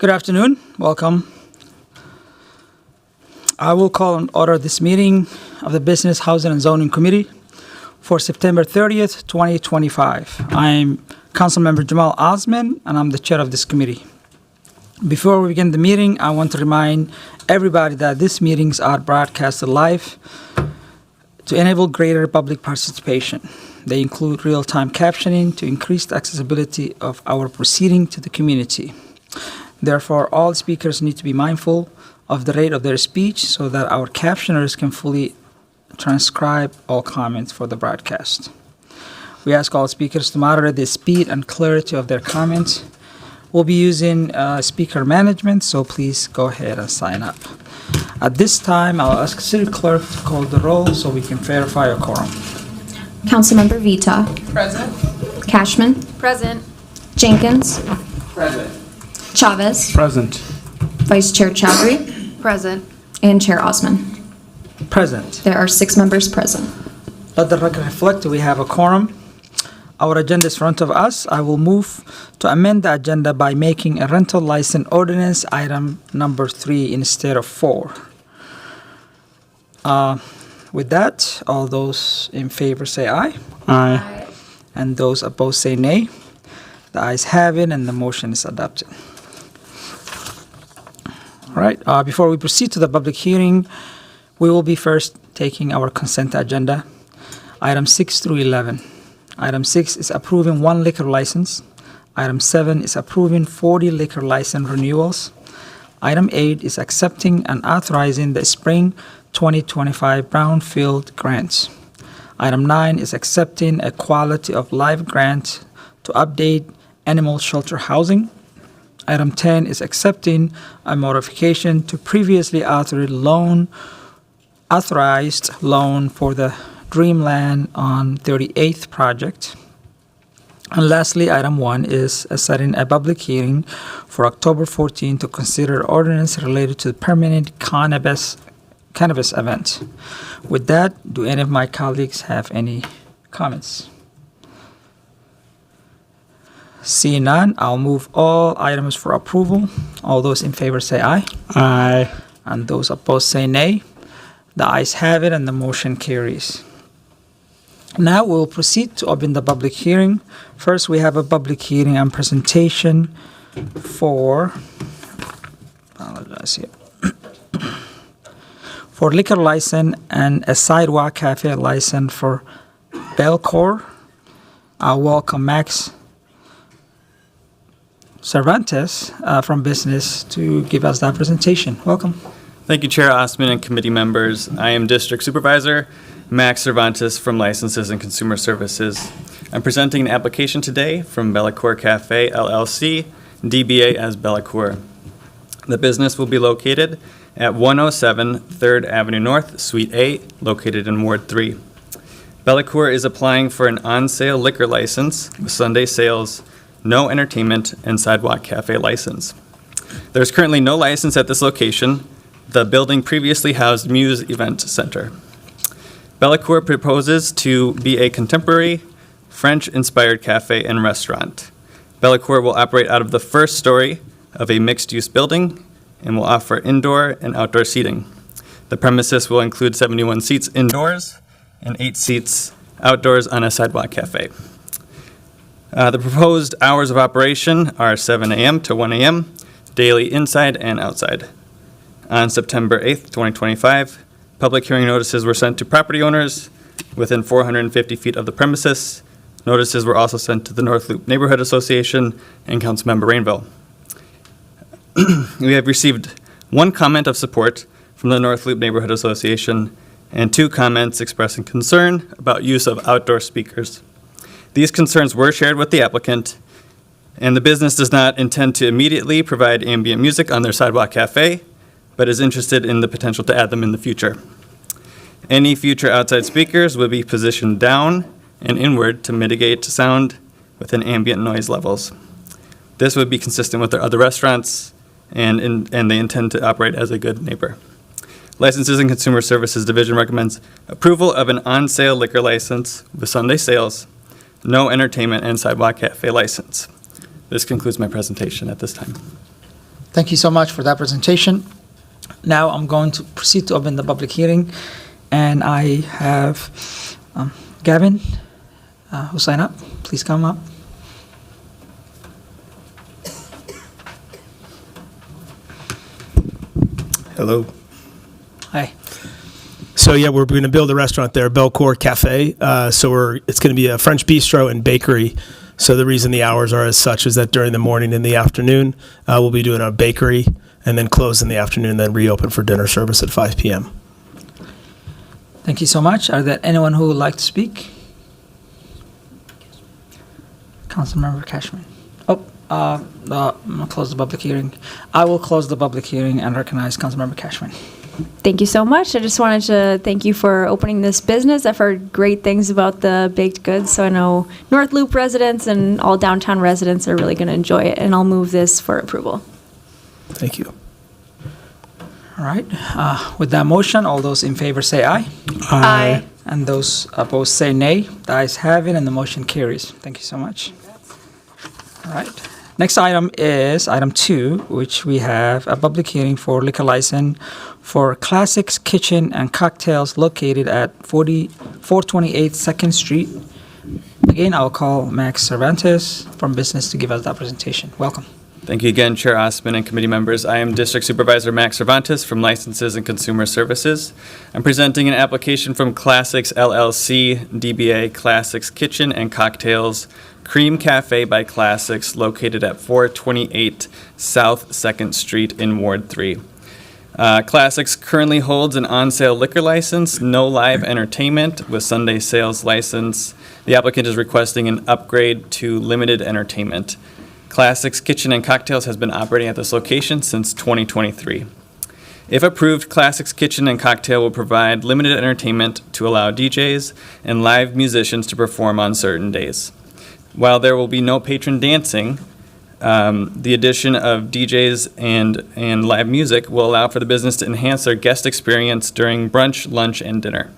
Good afternoon. Welcome. I will call in order this meeting of the Business, Housing, and Zoning Committee for September 30th, 2025. I'm Councilmember Jamal Osman, and I'm the chair of this committee. Before we begin the meeting, I want to remind everybody that these meetings are broadcasted live to enable greater public participation. They include real-time captioning to increase the accessibility of our proceeding to the community. Therefore, all speakers need to be mindful of the rate of their speech so that our captioners can fully transcribe all comments for the broadcast. We ask all speakers to moderate the speed and clarity of their comments. We'll be using speaker management, so please go ahead and sign up. At this time, I'll ask City Clerk to call the roll so we can verify a quorum. Councilmember Vita. Present. Cashman. Present. Jenkins. Present. Chavez. Present. Vice Chair Chowdhury. Present. And Chair Osman. Present. There are 6 members present. Let the record reflect we have a quorum. Our agenda is in front of us. I will move to amend the agenda by making a rental license ordinance item number 3 instead of 4. With that, all those in favor say aye. Aye. And those opposed say nay. The ayes have it, and the motion is adopted. All right, before we proceed to the public hearing, we will be first taking our consent agenda, items 6 through 11. Item 6 is approving 1 liquor license. Item 7 is approving 40 liquor license renewals. Item 8 is accepting and authorizing the spring 2025 brownfield grants. Item 9 is accepting a quality of life grant to update animal shelter housing. Item 10 is accepting a modification to previously authorized loan for the Dreamland on 38th project. And lastly, item 1 is setting a public hearing for October 14 to consider ordinance related to the permanent cannabis event. With that, do any of my colleagues have any comments? Seeing none, I'll move all items for approval. All those in favor say aye. Aye. And those opposed say nay. The ayes have it, and the motion carries. Now we'll proceed to open the public hearing. First, we have a public hearing and presentation for liquor license and a sidewalk cafe license for Belcor. I welcome Max Cervantes from business to give us that presentation. Welcome. Thank you, Chair Osman and committee members. I am District Supervisor Max Cervantes from Licenses and Consumer Services. I'm presenting an application today from Belcor Cafe LLC, DBA as Belcor. The business will be located at 107 3rd Avenue North, Suite A, located in Ward 3. Belcor is applying for an on-sale liquor license with Sunday sales, no entertainment, and sidewalk cafe license. There's currently no license at this location. The building previously housed Muse Event Center. Belcor proposes to be a contemporary, French-inspired cafe and restaurant. Belcor will operate out of the first story of a mixed-use building and will offer indoor and outdoor seating. The premises will include 71 seats indoors and 8 seats outdoors on a sidewalk cafe. The proposed hours of operation are 7 a.m. to 1 a.m., daily inside and outside. On September 8th, 2025, public hearing notices were sent to property owners within 450 feet of the premises. Notices were also sent to the North Loop Neighborhood Association and Councilmember Rainville. We have received 1 comment of support from the North Loop Neighborhood Association and 2 comments expressing concern about use of outdoor speakers. These concerns were shared with the applicant, and the business does not intend to immediately provide ambient music on their sidewalk cafe, but is interested in the potential to add them in the future. Any future outside speakers would be positioned down and inward to mitigate sound within ambient noise levels. This would be consistent with their other restaurants, and they intend to operate as a good neighbor. Licenses and Consumer Services Division recommends approval of an on-sale liquor license with Sunday sales, no entertainment, and sidewalk cafe license. This concludes my presentation at this time. Thank you so much for that presentation. Now I'm going to proceed to open the public hearing, and I have Gavin who signed up. Please come up. Hello. Hi. So yeah, we're going to build a restaurant there, Belcourt Cafe. It's going to be a French bistro and bakery. So the reason the hours are as such is that during the morning and the afternoon, we'll be doing a bakery and then close in the afternoon, then reopen for dinner service at 5 p.m. Thank you so much. Are there anyone who would like to speak? Councilmember Cashman. I'm going to close the public hearing. I will close the public hearing and recognize Councilmember Cashman. Thank you so much. I just wanted to thank you for opening this business. I've heard great things about the baked goods, so I know North Loop residents and all downtown residents are really going to enjoy it, and I'll move this for approval. Thank you. All right. With that motion, all those in favor say aye. Aye. And those opposed say nay. The ayes have it, and the motion carries. Thank you so much. All right. Next item is item 2, which we have a public hearing for liquor license for Classics Kitchen and Cocktails located at 428 2nd Street. Again, I'll call Max Cervantes from Business to give us that presentation. Welcome. Thank you again, Chair Osman and committee members. I am District Supervisor Max Cervantes from Licenses and Consumer Services. I'm presenting an application from Classics LLC, DBA Classics Kitchen and Cocktails, Cream Cafe by Classics, located at 428 South 2nd Street in Ward 3. Classics currently holds an on-sale liquor license, no live entertainment with Sunday sales license. The applicant is requesting an upgrade to limited entertainment. Classics Kitchen and Cocktails has been operating at this location since 2023. If approved, Classics Kitchen and Cocktail will provide limited entertainment to allow DJs and live musicians to perform on certain days. While there will be no patron dancing, the addition of DJs and live music will allow for the business to enhance their guest experience during brunch, lunch, and dinner.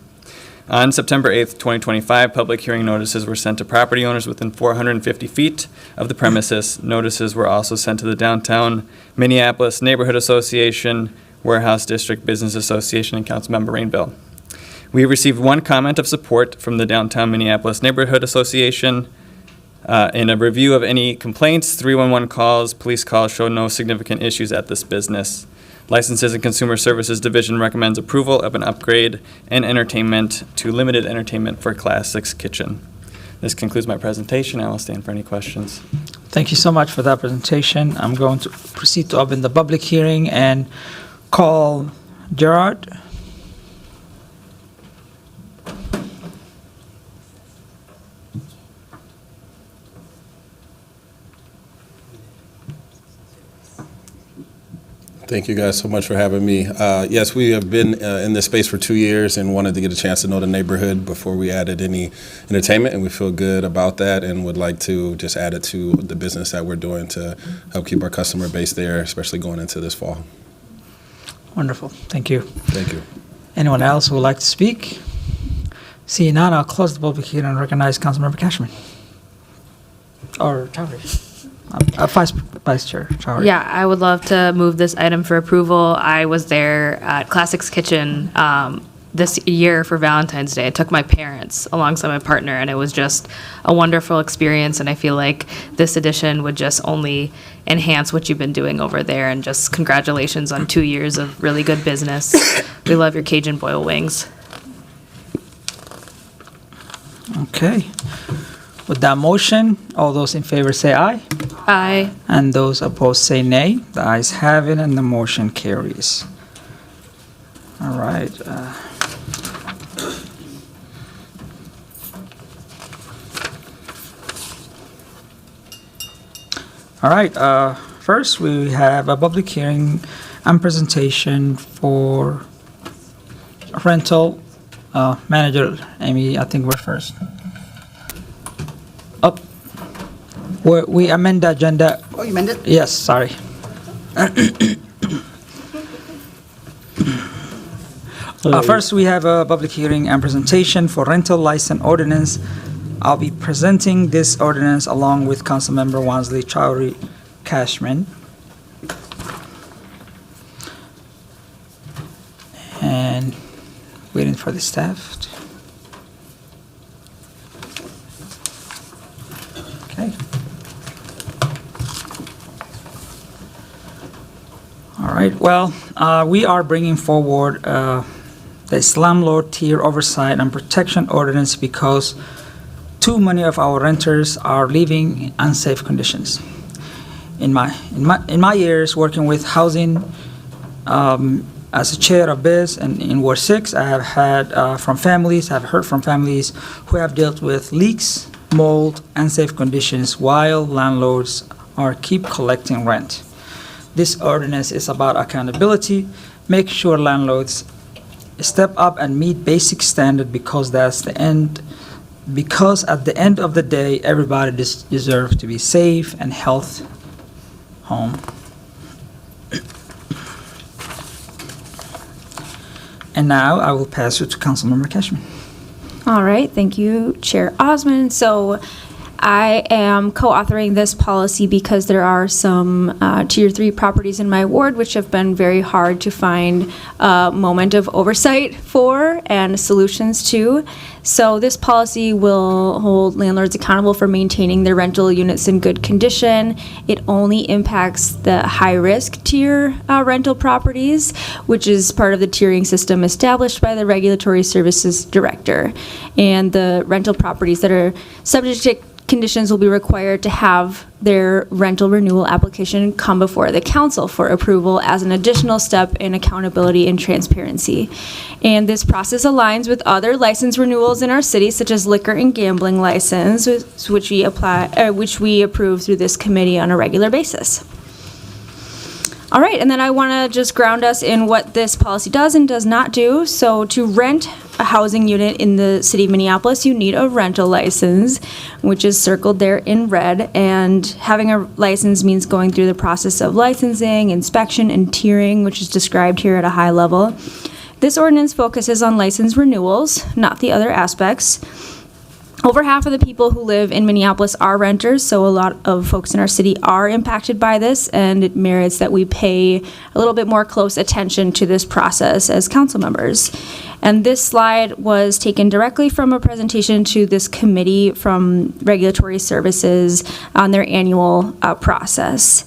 On September 8th, 2025, public hearing notices were sent to property owners within 450 feet of the premises. Notices were also sent to the Downtown Minneapolis Neighborhood Association, Warehouse District Business Association, and Councilmember Rainville. We received one comment of support from the Downtown Minneapolis Neighborhood Association. In a review of any complaints, 311 calls, police calls show no significant issues at this business. Licenses and Consumer Services Division recommends approval of an upgrade and entertainment to limited entertainment for Classics Kitchen. This concludes my presentation. I will stand for any questions. Thank you so much for that presentation. I'm going to proceed to open the public hearing and call Gerard. Thank you guys so much for having me. Yes, we have been in this space for 2 years and wanted to get a chance to know the neighborhood before we added any entertainment, and we feel good about that and would like to just add it to the business that we're doing to help keep our customer base there, especially going into this fall. Wonderful. Thank you. Thank you. Anyone else who would like to speak? Seeing none, I'll close the public hearing and recognize Councilmember Cashman. Or Chowdhury. Vice Chair Chowdhury. Yeah, I would love to move this item for approval. I was there at Classics Kitchen this year for Valentine's Day. I took my parents alongside my partner, and it was just a wonderful experience, and I feel like this addition would just only enhance what you've been doing over there, and just congratulations on 2 years of really good business. We love your Cajun boil wings. Okay. With that motion, all those in favor say aye. Aye. And those opposed say nay. The ayes have it, and the motion carries. All right. All right. First, we have a public hearing and presentation for rental manager. Amy, I think we're first. Up. We amend the agenda. Oh, you amended? Yes, sorry. First, we have a public hearing and presentation for rental license ordinance. I'll be presenting this ordinance along with Councilmember Wansley Chowdhury Cashman. Waiting for the staff. Okay. All right, well, we are bringing forward this landlord tier oversight and protection ordinance because too many of our renters are living in unsafe conditions. In my years working with housing, as a chair of BIS and in Ward 6, I have heard from families who have dealt with leaks, mold, unsafe conditions while landlords are keep collecting rent. This ordinance is about accountability, make sure landlords step up and meet basic standard because at the end of the day, everybody deserves to be safe and healthy home. And now I will pass it to Councilmember Cashman. All right, thank you, Chair Osmond. So I am co-authoring this policy because there are some Tier 3 properties in my ward which have been very hard to find a moment of oversight for and solutions to. So this policy will hold landlords accountable for maintaining their rental units in good condition. It only impacts the high-risk tier rental properties, which is part of the tiering system established by the Regulatory Services Director. And the rental properties that are subject to conditions will be required to have their rental renewal application come before the council for approval as an additional step in accountability and transparency. And this process aligns with other license renewals in our city, such as liquor and gambling license, which we approve through this committee on a regular basis. All right, and then I want to just ground us in what this policy does and does not do. So to rent a housing unit in the city of Minneapolis, you need a rental license, which is circled there in red. And having a license means going through the process of licensing, inspection, and tiering, which is described here at a high level. This ordinance focuses on license renewals, not the other aspects. Over half of the people who live in Minneapolis are renters, so a lot of folks in our city are impacted by this, and it merits that we pay a little bit more close attention to this process as council members. And this slide was taken directly from a presentation to this committee from Regulatory Services on their annual process.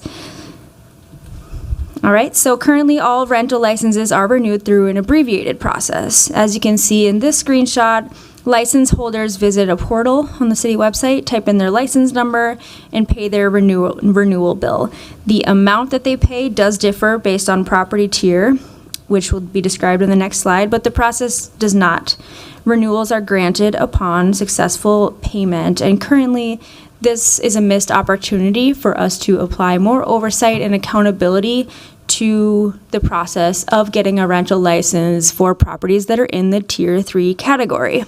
All right, so currently all rental licenses are renewed through an abbreviated process. As you can see in this screenshot, license holders visit a portal on the city website, type in their license number, and pay their renewal bill. The amount that they pay does differ based on property tier, which will be described in the next slide, but the process does not. Renewals are granted upon successful payment, and currently this is a missed opportunity for us to apply more oversight and accountability to the process of getting a rental license for properties that are in the Tier 3 category.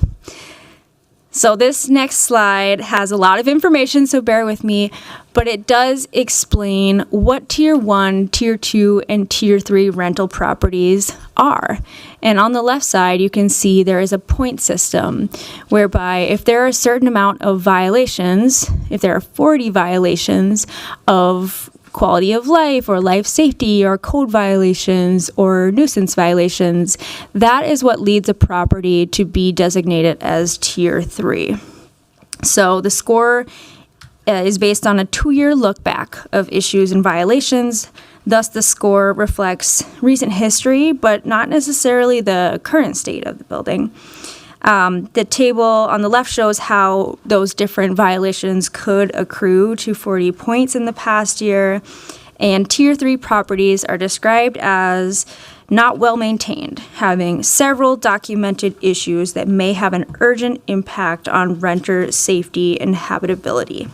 So this next slide has a lot of information, so bear with me, but it does explain what Tier 1, Tier 2, and Tier 3 rental properties are. And on the left side, you can see there is a point system whereby if there are a certain amount of violations, if there are 40 violations of quality of life or life safety or code violations or nuisance violations, that is what leads a property to be designated as Tier 3. So the score is based on a 2-year look back of issues and violations. Thus, the score reflects recent history, but not necessarily the current state of the building. The table on the left shows how those different violations could accrue to 40 points in the past year. And Tier 3 properties are described as not well maintained, having several documented issues that may have an urgent impact on renter safety and habitability.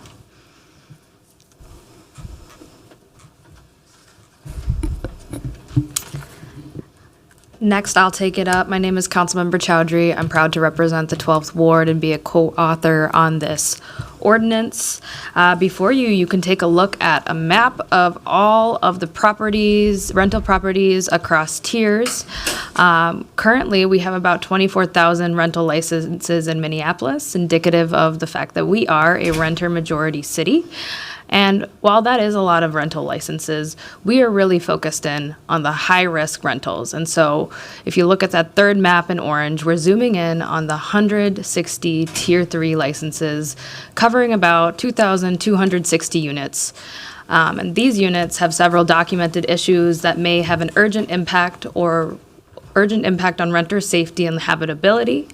Next, I'll take it up. My name is Councilmember Chowdhury. I'm proud to represent the 12th Ward and be a co-author on this ordinance. Before you can take a look at a map of all of the properties, rental properties across tiers. Currently, we have about 24,000 rental licenses in Minneapolis, indicative of the fact that we are a renter majority city. And while that is a lot of rental licenses, we are really focused in on the high-risk rentals. And so if you look at that third map in orange, we're zooming in on the 160 Tier 3 licenses, covering about 2,260 units. And these units have several documented issues that may have an urgent impact on renter safety and habitability.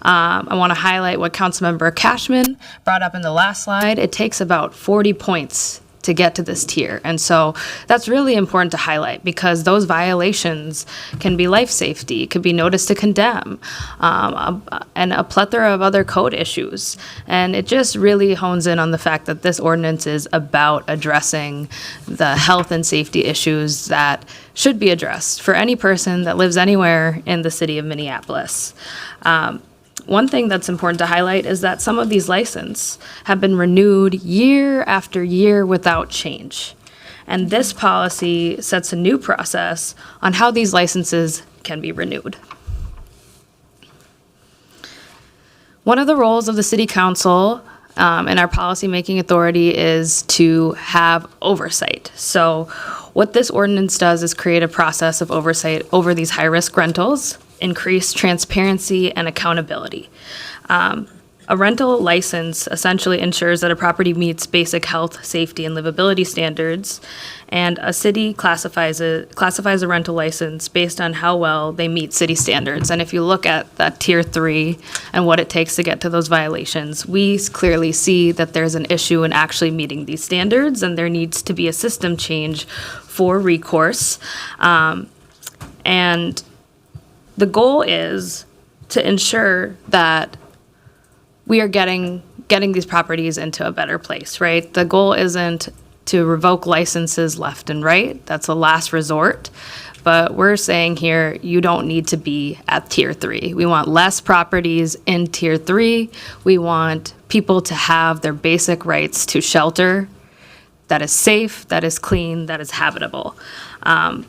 I want to highlight what Councilmember Cashman brought up in the last slide. It takes about 40 points to get to this tier. And so that's really important to highlight because those violations can be life safety, could be notice to condemn, and a plethora of other code issues. And it just really hones in on the fact that this ordinance is about addressing the health and safety issues that should be addressed for any person that lives anywhere in the city of Minneapolis. One thing that's important to highlight is that some of these licenses have been renewed year after year without change. And this policy sets a new process on how these licenses can be renewed. One of the roles of the City Council and our policymaking authority is to have oversight. So what this ordinance does is create a process of oversight over these high-risk rentals, increase transparency and accountability. A rental license essentially ensures that a property meets basic health, safety, and livability standards, and a city classifies a rental license based on how well they meet city standards. And if you look at that Tier 3 and what it takes to get to those violations, we clearly see that there's an issue in actually meeting these standards, and there needs to be a system change for recourse. And the goal is to ensure that we are getting these properties into a better place, right? The goal isn't to revoke licenses left and right. That's a last resort. But we're saying here, you don't need to be at Tier 3. We want less properties in Tier 3. We want people to have their basic rights to shelter that is safe, that is clean, that is habitable.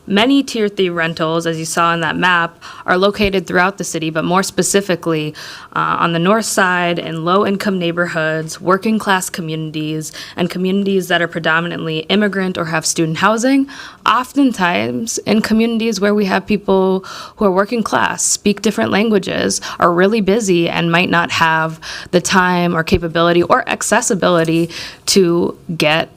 Many Tier 3 rentals, as you saw in that map, are located throughout the city, but more specifically on the north side in low-income neighborhoods, working-class communities, and communities that are predominantly immigrant or have student housing. Oftentimes, in communities where we have people who are working class, speak different languages, are really busy, and might not have the time or capability or accessibility to get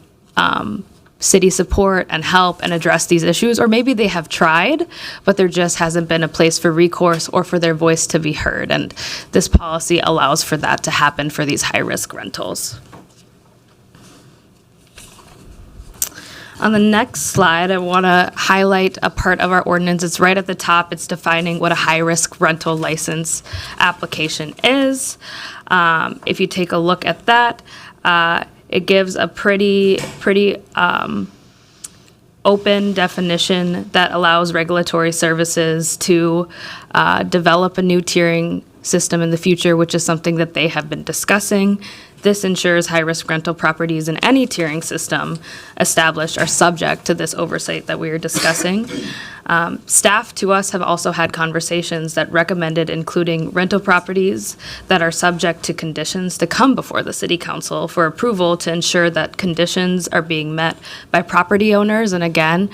city support and help and address these issues, or maybe they have tried, but there just hasn't been a place for recourse or for their voice to be heard. And this policy allows for that to happen for these high-risk rentals. On the next slide, I want to highlight a part of our ordinance. It's right at the top. It's defining what a high-risk rental license application is. If you take a look at that, it gives a pretty open definition that allows regulatory services to develop a new tiering system in the future, which is something that they have been discussing. This ensures high-risk rental properties in any tiering system established are subject to this oversight that we are discussing. Staff to us have also had conversations that recommended including rental properties that are subject to conditions to come before the City Council for approval to ensure that conditions are being met by property owners. And again,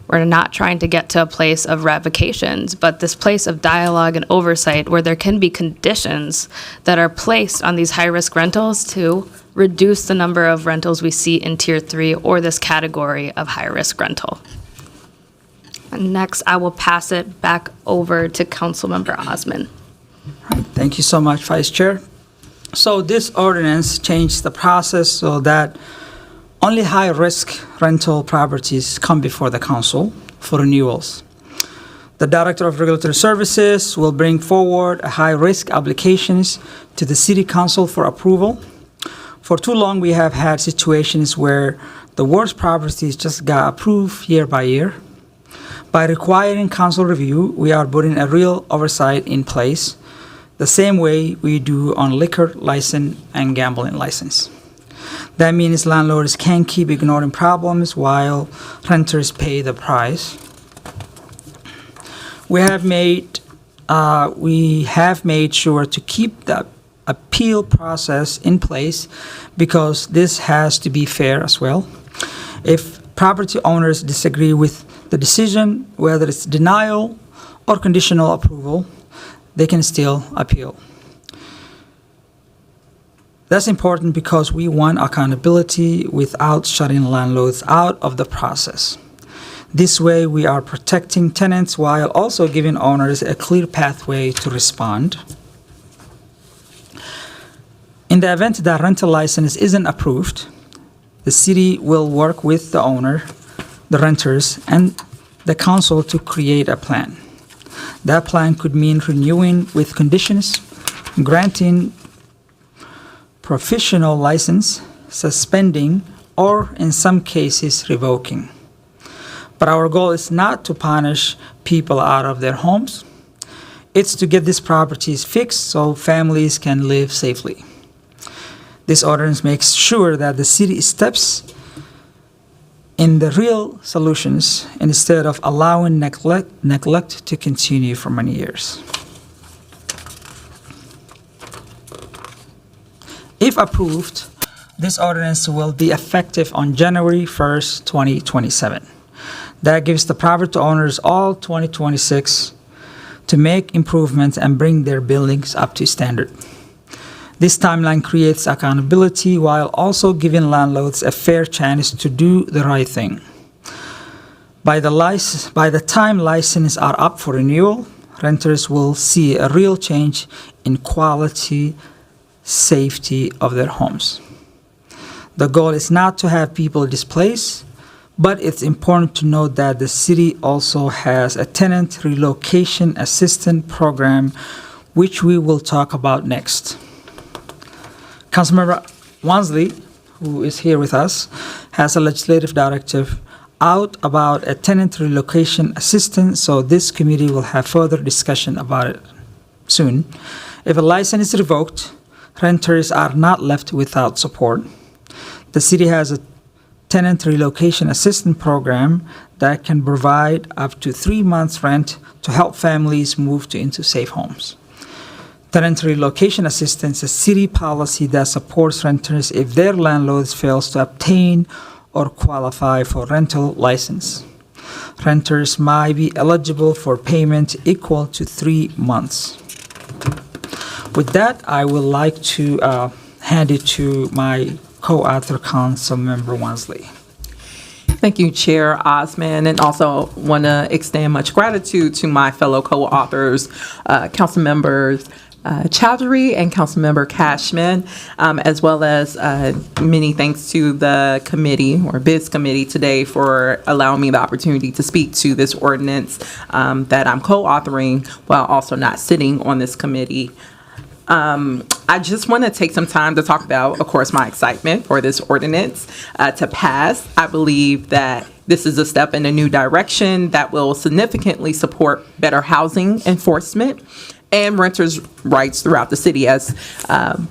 we're not trying to get to a place of revocations, but this place of dialogue and oversight where there can be conditions that are placed on these high-risk rentals to reduce the number of rentals we see in Tier 3 or this category of high-risk rental. And next, I will pass it back over to Councilmember Osman. Thank you so much, Vice Chair. So this ordinance changed the process so that only high-risk rental properties come before the council for renewals. The Director of Regulatory Services will bring forward high-risk applications to the City Council for approval. For too long, we have had situations where the worst properties just got approved year by year. By requiring council review, we are putting a real oversight in place, the same way we do on liquor license and gambling license. That means landlords can't keep ignoring problems while renters pay the price. We have made sure to keep the appeal process in place because this has to be fair as well. If property owners disagree with the decision, whether it's denial or conditional approval, they can still appeal. That's important because we want accountability without shutting landlords out of the process. This way, we are protecting tenants while also giving owners a clear pathway to respond. In the event that rental license isn't approved, the city will work with the owner, the renters, and the council to create a plan. That plan could mean renewing with conditions, granting professional license, suspending, or in some cases, revoking. But our goal is not to punish people out of their homes. It's to get these properties fixed so families can live safely. This ordinance makes sure that the city steps in the real solutions instead of allowing neglect to continue for many years. If approved, this ordinance will be effective on January 1st, 2027. That gives the property owners all 2026 to make improvements and bring their buildings up to standard. This timeline creates accountability while also giving landlords a fair chance to do the right thing. By the time licenses are up for renewal, renters will see a real change in quality, safety of their homes. The goal is not to have people displaced, but it's important to note that the city also has a tenant relocation assistance program, which we will talk about next. Councilmember Wansley, who is here with us, has a legislative directive out about a tenant relocation assistance, so this committee will have further discussion about it soon. If a license is revoked, renters are not left without support. The city has a tenant relocation assistance program that can provide up to 3 months' rent to help families move into safe homes. Tenant relocation assistance is a city policy that supports renters if their landlord fails to obtain or qualify for rental license. Renters might be eligible for payment equal to 3 months. With that, I would like to hand it to my co-author, Councilmember Wansley. Thank you, Chair Osman, and also want to extend much gratitude to my fellow co-authors, Council Members Chowdhury and Councilmember Cashman, as well as many thanks to the committee or BIS committee today for allowing me the opportunity to speak to this ordinance that I'm co-authoring while also not sitting on this committee. I just want to take some time to talk about, of course, my excitement for this ordinance to pass. I believe that this is a step in a new direction that will significantly support better housing enforcement and renters' rights throughout the city. As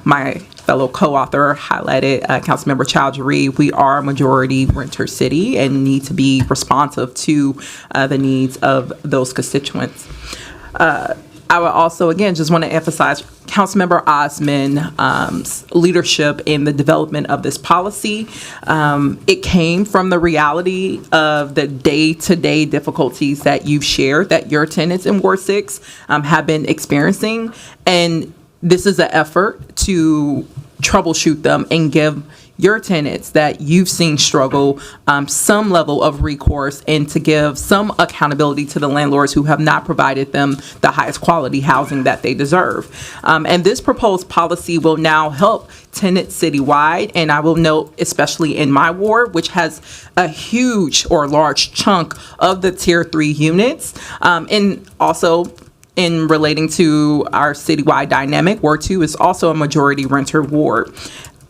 my fellow co-author highlighted, Councilmember Chowdhury, we are a majority renter city and need to be responsive to the needs of those constituents. I would also, again, just want to emphasize Councilmember Osman's leadership in the development of this policy. It came from the reality of the day-to-day difficulties that you've shared that your tenants in Ward 6 have been experiencing. And this is an effort to troubleshoot them and give your tenants that you've seen struggle some level of recourse and to give some accountability to the landlords who have not provided them the highest quality housing that they deserve. And this proposed policy will now help tenants citywide, and I will note especially in my ward, which has a huge or large chunk of the Tier 3 units, and also in relating to our citywide dynamic, Ward 2 is also a majority renter ward.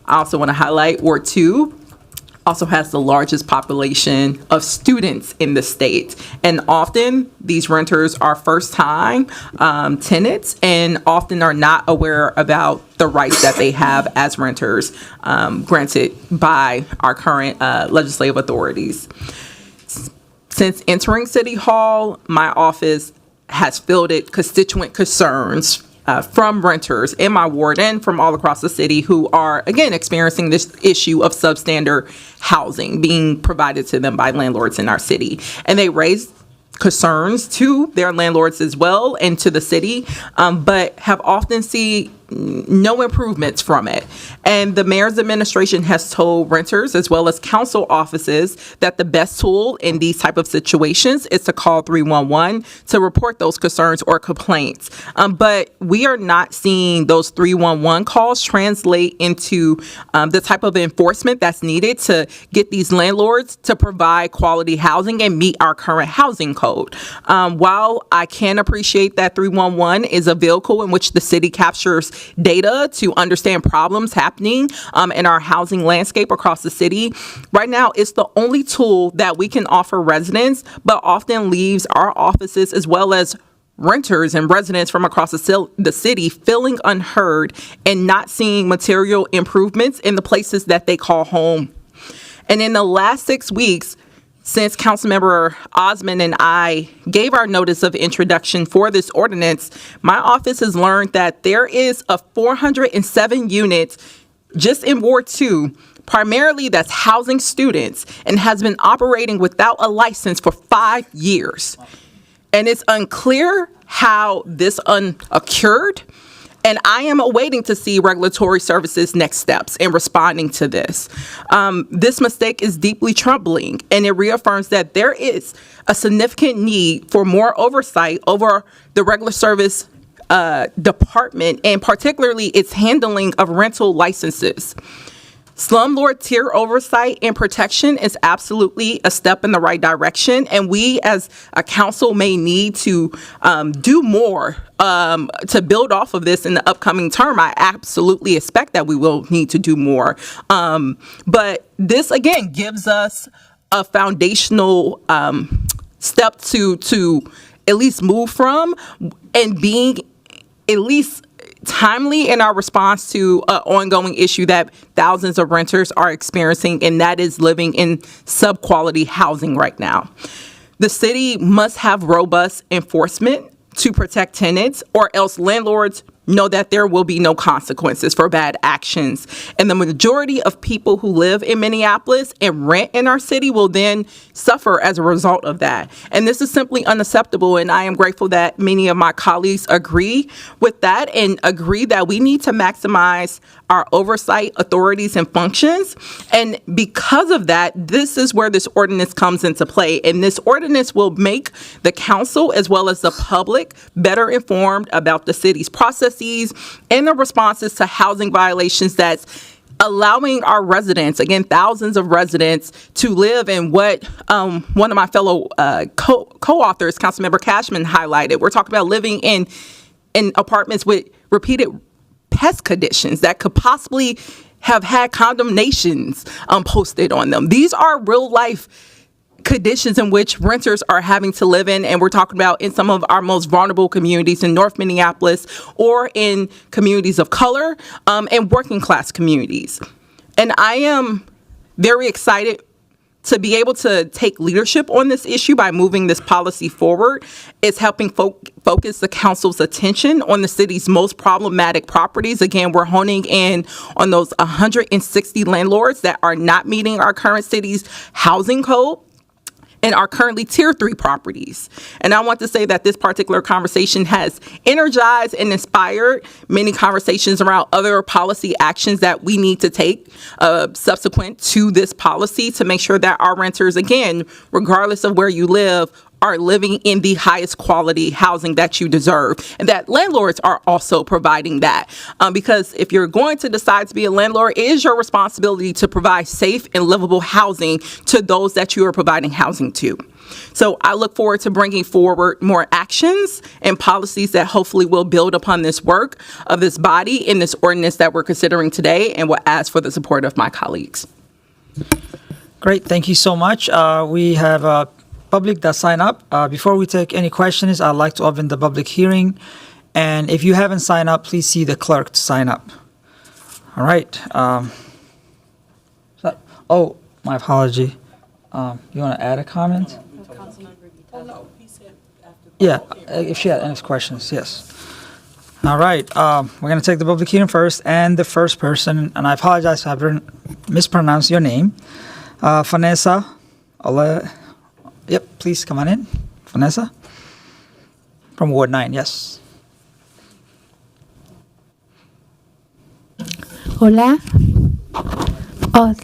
I also want to highlight Ward 2 also has the largest population of students in the state. And often these renters are first-time tenants and often are not aware about the rights that they have as renters granted by our current legislative authorities. Since entering City Hall, my office has fielded constituent concerns from renters in my ward and from all across the city who are, again, experiencing this issue of substandard housing being provided to them by landlords in our city. And they raised concerns to their landlords as well and to the city, but have often seen no improvements from it. And the mayor's administration has told renters as well as council offices that the best tool in these type of situations is to call 311 to report those concerns or complaints. But we are not seeing those 311 calls translate into the type of enforcement that's needed to get these landlords to provide quality housing and meet our current housing code. While I can appreciate that 311 is a vehicle in which the city captures data to understand problems happening in our housing landscape across the city, right now it's the only tool that we can offer residents, but often leaves our offices as well as renters and residents from across the city feeling unheard and not seeing material improvements in the places that they call home. And in the last 6 weeks, since Councilmember Osmond and I gave our notice of introduction for this ordinance, my office has learned that there is a 407 units just in Ward 2, primarily that's housing students, and has been operating without a license for 5 years. And it's unclear how this occurred. And I am awaiting to see regulatory services' next steps in responding to this. This mistake is deeply troubling, and it reaffirms that there is a significant need for more oversight over the regular service department, and particularly its handling of rental licenses. Slumlord tier oversight and protection is absolutely a step in the right direction, and we as a council may need to do more to build off of this in the upcoming term. I absolutely expect that we will need to do more. But this, again, gives us a foundational step to at least move from, and being at least timely in our response to an ongoing issue that thousands of renters are experiencing, and that is living in sub-quality housing right now. The city must have robust enforcement to protect tenants, or else landlords know that there will be no consequences for bad actions. And the majority of people who live in Minneapolis and rent in our city will then suffer as a result of that. And this is simply unacceptable. And I am grateful that many of my colleagues agree with that and agree that we need to maximize our oversight authorities and functions. And because of that, this is where this ordinance comes into play. And this ordinance will make the council as well as the public better informed about the city's processes and the responses to housing violations that's allowing our residents, again, thousands of residents, to live in what one of my fellow co-authors, Councilmember Cashman, highlighted. We're talking about living in apartments with repeated pest conditions that could possibly have had condemnations posted on them. These are real life conditions in which renters are having to live in, and we're talking about in some of our most vulnerable communities in North Minneapolis, or in communities of color and working class communities. And I am very excited to be able to take leadership on this issue by moving this policy forward. It's helping focus the council's attention on the city's most problematic properties. Again, we're honing in on those 160 landlords that are not meeting our current city's housing code and are currently Tier 3 properties. And I want to say that this particular conversation has energized and inspired many conversations around other policy actions that we need to take subsequent to this policy to make sure that our renters, again, regardless of where you live, are living in the highest quality housing that you deserve, and that landlords are also providing that. Because if you're going to decide to be a landlord, it is your responsibility to provide safe and livable housing to those that you are providing housing to. So I look forward to bringing forward more actions and policies that hopefully will build upon this work of this body in this ordinance that we're considering today, and will ask for the support of my colleagues. Great, thank you so much. We have public that sign up. Before we take any questions, I'd like to open the public hearing. And if you haven't signed up, please see the clerk to sign up. All right. Oh, my apology. You want to add a comment? Yeah, if she had any questions, yes. All right, we're going to take the public hearing first, and the first person, and I apologize if I've mispronounced your name, Vanessa. Yep, please come on in. Vanessa? From Ward 9, yes. Hola. Oh,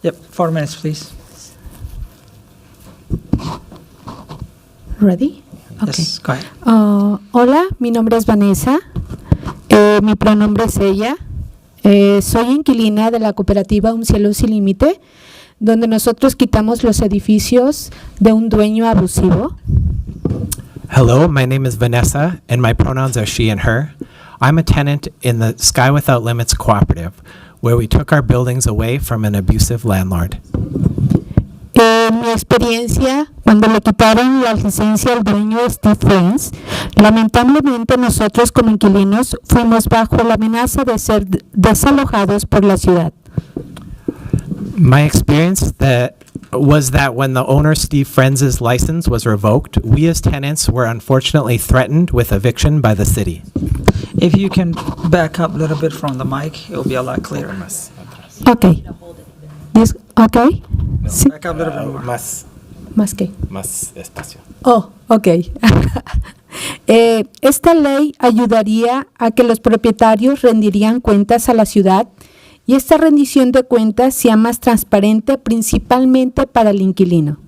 Yep, 4 minutes, please. ready? Yes, go ahead. Hola, mi nombre es Vanessa. Mi pronombre es ella. Soy inquilina de la cooperativa Un Cielo Sin Límite, donde nosotros quitamos los edificios de un dueño abusivo. Hello, my name is Vanessa, and my pronouns are she and her. I'm a tenant in the Sky Without Limits cooperative, where we took our buildings away from an abusive landlord. Mi experiencia, cuando le quitaron la licencia al dueño Steve Friends, lamentablemente nosotros como inquilinos fuimos bajo la amenaza de ser desalojados por la ciudad. My experience was that when the owner Steve Friends' license was revoked, we as tenants were unfortunately threatened with eviction by the city. If you can back up a little bit from the mic, it'll be a lot clearer. Okay. Okay. Sí. Back up a little bit more. Más que. Más espacio. Oh, ok. Esta ley ayudaría a que los propietarios rendirían cuentas a la ciudad y esta rendición de cuentas sea más transparente principalmente para el inquilino.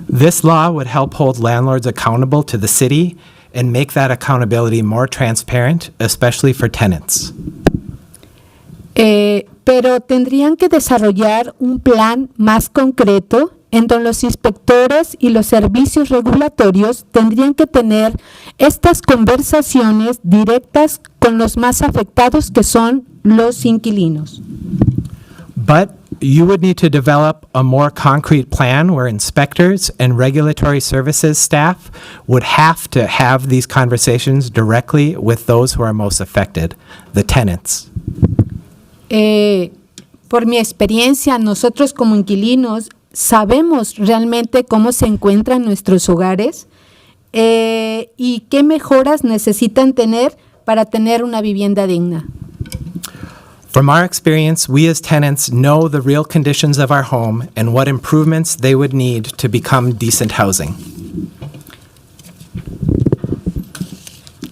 This law would help hold landlords accountable to the city and make that accountability more transparent, especially for tenants. Pero tendrían que desarrollar un plan más concreto en donde los inspectores y los servicios regulatorios tendrían que tener estas conversaciones directas con los más afectados, que son los inquilinos. But you would need to develop a more concrete plan where inspectors and regulatory services staff would have to have these conversations directly with those who are most affected, the tenants. Por mi experiencia, nosotros como inquilinos sabemos realmente cómo se encuentran nuestros hogares y qué mejoras necesitan tener para tener una vivienda digna. From our experience, we as tenants know the real conditions of our home and what improvements they would need to become decent housing.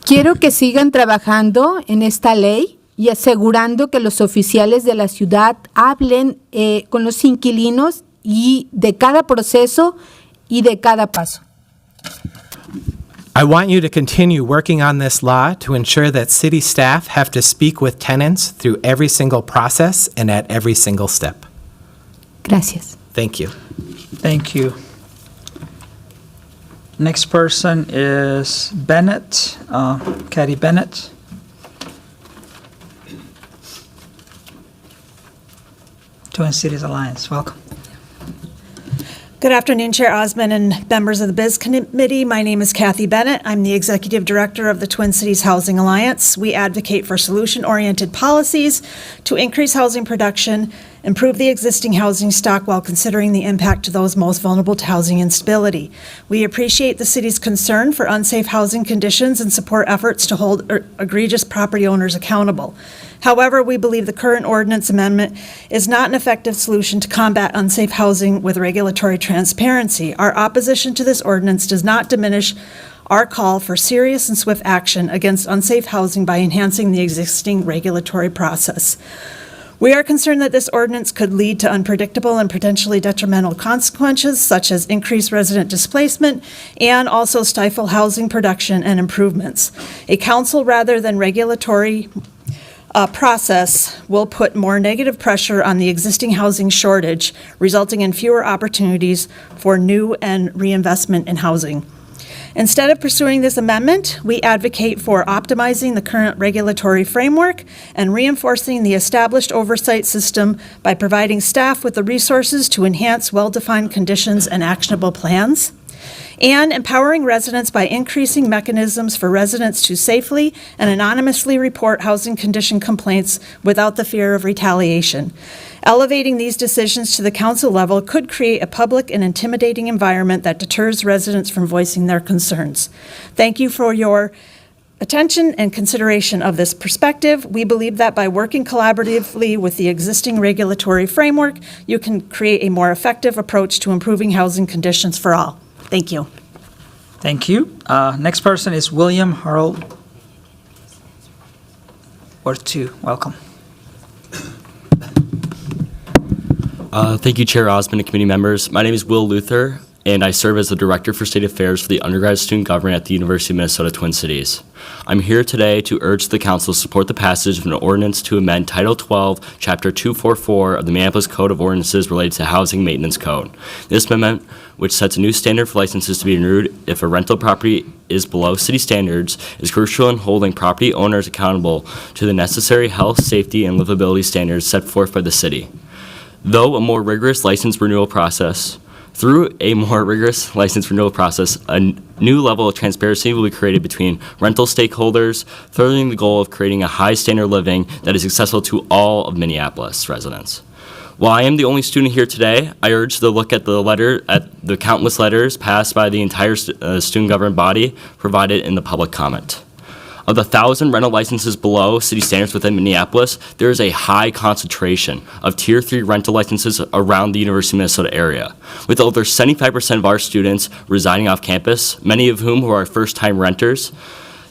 Quiero que sigan trabajando en esta ley y asegurando que los oficiales de la ciudad hablen con los inquilinos y de cada proceso y de cada paso. I want you to continue working on this law to ensure that city staff have to speak with tenants through every single process and at every single step. Gracias. Thank you. Thank you. Next person is Bennett, Caddy Bennett. Twin Cities Alliance, welcome. Good afternoon, Chair Osmond and members of the Biz Committee. My name is Kathy Bennett. I'm the Executive Director of the Twin Cities Housing Alliance. We advocate for solution-oriented policies to increase housing production, improve the existing housing stock while considering the impact to those most vulnerable to housing instability. We appreciate the city's concern for unsafe housing conditions and support efforts to hold egregious property owners accountable. However, we believe the current ordinance amendment is not an effective solution to combat unsafe housing with regulatory transparency. Our opposition to this ordinance does not diminish our call for serious and swift action against unsafe housing by enhancing the existing regulatory process. We are concerned that this ordinance could lead to unpredictable and potentially detrimental consequences, such as increased resident displacement and also stifle housing production and improvements. A council rather than regulatory process will put more negative pressure on the existing housing shortage, resulting in fewer opportunities for new and reinvestment in housing. Instead of pursuing this amendment, we advocate for optimizing the current regulatory framework and reinforcing the established oversight system by providing staff with the resources to enhance well-defined conditions and actionable plans, and empowering residents by increasing mechanisms for residents to safely and anonymously report housing condition complaints without the fear of retaliation. Elevating these decisions to the council level could create a public and intimidating environment that deters residents from voicing their concerns. Thank you for your attention and consideration of this perspective. We believe that by working collaboratively with the existing regulatory framework, you can create a more effective approach to improving housing conditions for all. Thank you. Thank you. Next person is William Harold. Ward 2, welcome. Thank you, Chair Osmond and committee members. My name is Will Luther, and I serve as the Director for State Affairs for the Undergraduate Student Government at the University of Minnesota Twin Cities. I'm here today to urge the Council to support the passage of an ordinance to amend Title 12, Chapter 244 of the Minneapolis Code of Ordinances related to Housing Maintenance Code. This amendment, which sets a new standard for licenses to be renewed if a rental property is below city standards, is crucial in holding property owners accountable to the necessary health, safety, and livability standards set forth by the city. Through a more rigorous license renewal process, a new level of transparency will be created between rental stakeholders, furthering the goal of creating a high standard of living that is accessible to all of Minneapolis residents. While I am the only student here today, I urge to look at the countless letters passed by the entire student government body provided in the public comment. Of the 1,000 rental licenses below city standards within Minneapolis, there is a high concentration of Tier 3 rental licenses around the University of Minnesota area, with over 75% of our students residing off campus, many of whom who are first-time renters.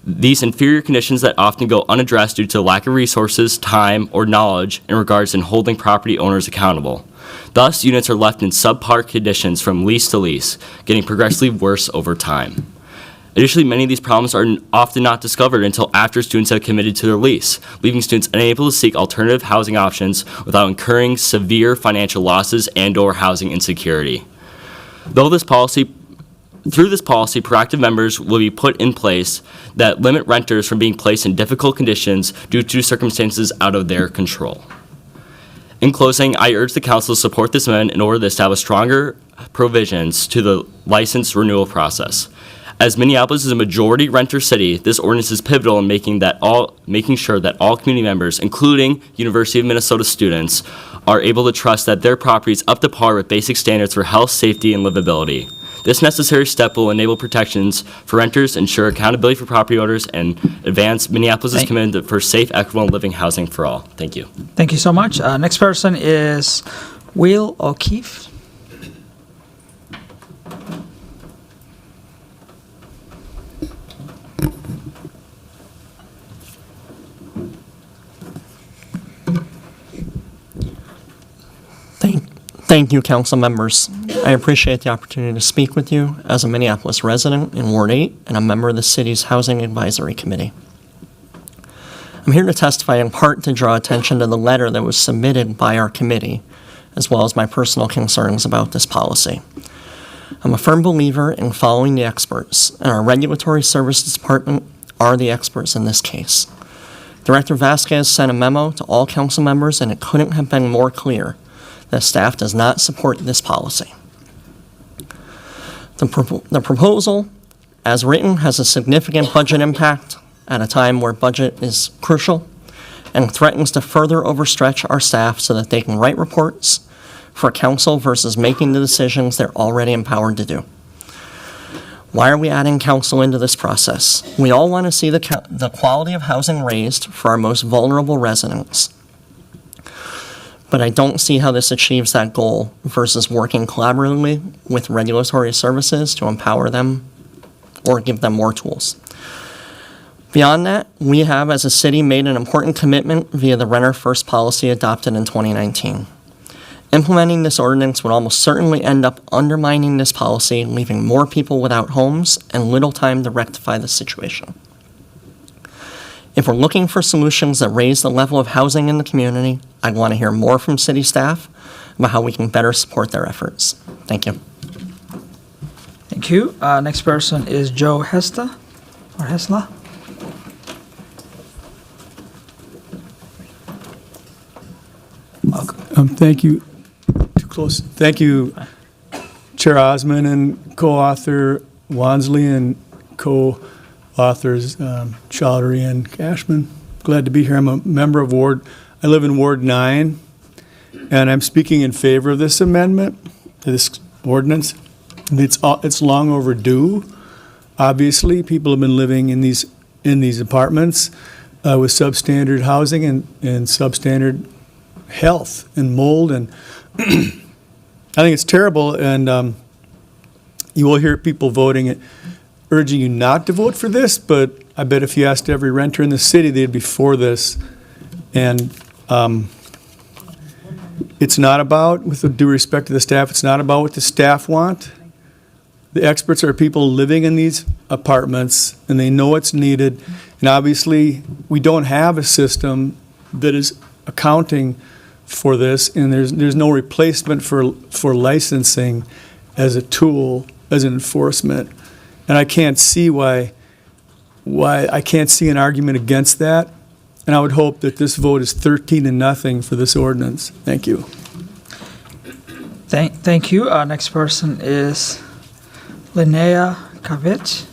These inferior conditions that often go unaddressed due to lack of resources, time, or knowledge in regards to holding property owners accountable. Thus, units are left in subpar conditions from lease to lease, getting progressively worse over time. Additionally, many of these problems are often not discovered until after students have committed to their lease, leaving students unable to seek alternative housing options without incurring severe financial losses and/or housing insecurity. Through this policy, proactive measures will be put in place that limit renters from being placed in difficult conditions due to circumstances out of their control. In closing, I urge the Council to support this amendment in order to establish stronger provisions to the license renewal process. As Minneapolis is a majority renter city, this ordinance is pivotal in making sure that all community members, including University of Minnesota students, are able to trust that their property is up to par with basic standards for health, safety, and livability. This necessary step will enable protections for renters, ensure accountability for property owners, and advance Minneapolis' commitment for safe, equitable, and living housing for all. Thank you. Thank you so much. Next person is Will O'Keefe. Thank you, council members. I appreciate the opportunity to speak with you as a Minneapolis resident in Ward 8 and a member of the city's Housing Advisory Committee. I'm here to testify in part to draw attention to the letter that was submitted by our committee, as well as my personal concerns about this policy. I'm a firm believer in following the experts, and our Regulatory Services Department are the experts in this case. Director Vasquez sent a memo to all council members, and it couldn't have been more clear that staff does not support this policy. The proposal, as written, has a significant budget impact at a time where budget is crucial and threatens to further overstretch our staff so that they can write reports for council versus making the decisions they're already empowered to do. Why are we adding council into this process? We all want to see the quality of housing raised for our most vulnerable residents. But I don't see how this achieves that goal versus working collaboratively with regulatory services to empower them or give them more tools. Beyond that, we have as a city made an important commitment via the Renter First policy adopted in 2019. Implementing this ordinance would almost certainly end up undermining this policy, leaving more people without homes and little time to rectify the situation. If we're looking for solutions that raise the level of housing in the community, I'd want to hear more from city staff about how we can better support their efforts. Thank you. Thank you. Next person is Joe Hesta, or Hesla. Thank you. Too close. Thank you, Chair Osmond and co-author Wansley and co-authors Chowdhury and Cashman. Glad to be here. I'm a member of I live in Ward 9, and I'm speaking in favor of this amendment, this ordinance. It's long overdue. Obviously, people have been living in these in these apartments with substandard housing and substandard health and mold. And I think it's terrible. And you will hear people voting, urging you not to vote for this, but I bet if you asked every renter in the city, they'd be for this. And it's not about, with due respect to the staff, it's not about what the staff want. The experts are people living in these apartments, and they know what's needed. And obviously, we don't have a system that is accounting for this, and there's no replacement for licensing as a tool, as an enforcement. And I can't see why I can't see an argument against that. And I would hope that this vote is 13-0 for this ordinance. Thank you. Thank you. Next person is Linnea Kavich.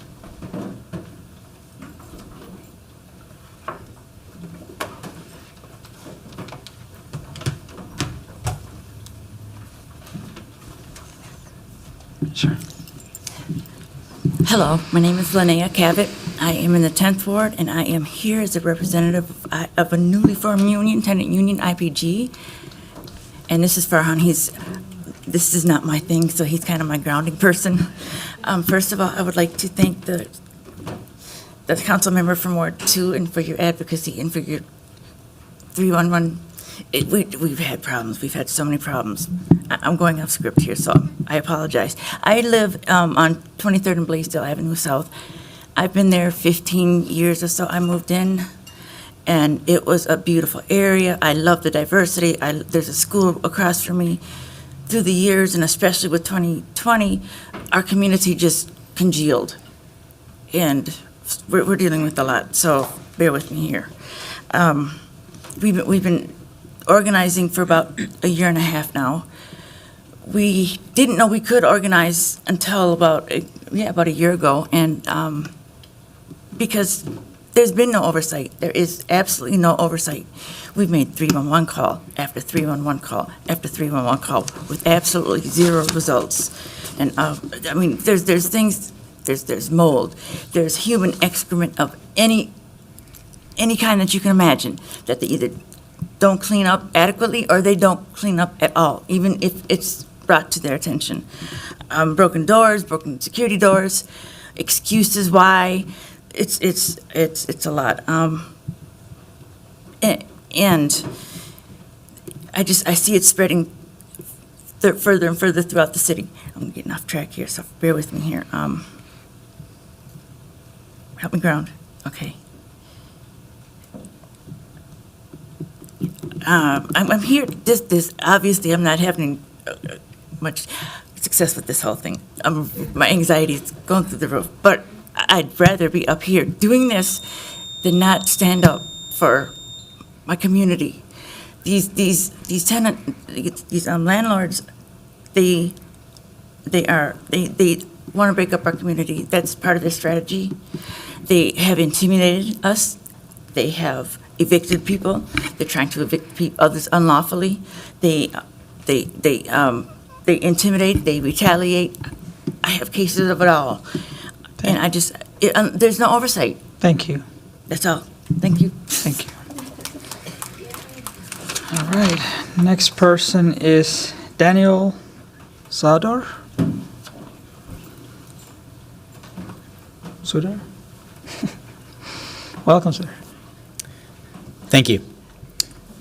Sure. Hello, my name is Linnea Cavett. I am in the 10th Ward, and I am here as a representative of a newly formed union, tenant union, IPG. And this is Farhan. This is not my thing, so he's kind of my grounding person. First of all, I would like to thank the council member from Ward 2 and for your advocacy and for your 311. We've had problems. We've had so many problems. I'm going off script here, so I apologize. I live on 23rd and Blaisdell Avenue South. I've been there 15 years or so. I moved in, and it was a beautiful area. I love the diversity. There's a school across from me. Through the years, and especially with 2020, our community just congealed, and we're dealing with a lot, so bear with me here. We've been organizing for about a year and a half now. We didn't know we could organize until about a year ago, and because there's been no oversight. There is absolutely no oversight. We've made 311 call after 311 call after 311 call with absolutely zero results. And I mean, there's things, there's mold, there's human excrement of any kind that you can imagine that they either don't clean up adequately or they don't clean up at all, even if it's brought to their attention. Broken doors, broken security doors, excuses why. It's a lot. And I see it spreading further and further throughout the city. I'm getting off track here, so bear with me here. Help me ground. Okay. I'm here. This obviously I'm not having much success with this whole thing. My anxiety is going through the roof. But I'd rather be up here doing this than not stand up for my community. These landlords, they want to break up our community. That's part of their strategy. They have intimidated us. They have evicted people. They're trying to evict others unlawfully. They intimidate. They retaliate. I have cases of it all. And there's no oversight. Thank you. That's all. Thank you. Thank you. All right. Next person is Daniel Sudar. Welcome, sir. Thank you.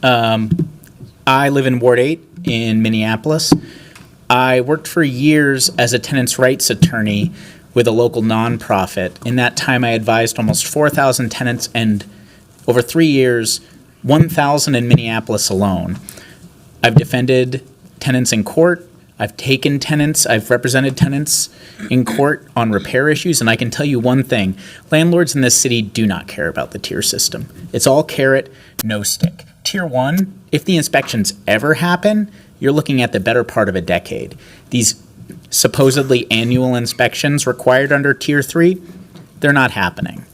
I live in Ward 8 in Minneapolis. I worked for years as a tenants' rights attorney with a local nonprofit. In that time, I advised almost 4,000 tenants, and over 3 years, 1,000 in Minneapolis alone. I've defended tenants in court. I've taken tenants. I've represented tenants in court on repair issues, and I can tell you one thing. Landlords in this city do not care about the tier system. It's all carrot, no stick. Tier 1, if the inspections ever happen, you're looking at the better part of a decade. These supposedly annual inspections required under Tier 3, they're not happening.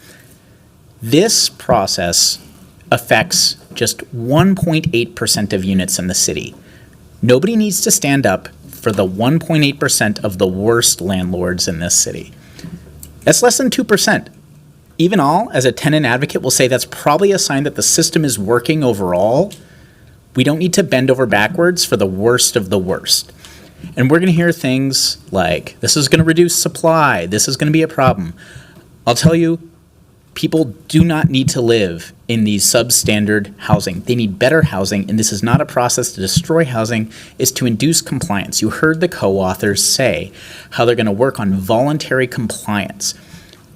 This process affects just 1.8% of units in the city. Nobody needs to stand up for the 1.8% of the worst landlords in this city. That's less than 2%. even all, as a tenant advocate, will say that's probably a sign that the system is working overall. We don't need to bend over backwards for the worst of the worst. And we're going to hear things like, this is going to reduce supply, this is going to be a problem. I'll tell you, people do not need to live in these substandard housing. They need better housing, and this is not a process to destroy housing, it's to induce compliance. You heard the co-authors say how they're going to work on voluntary compliance.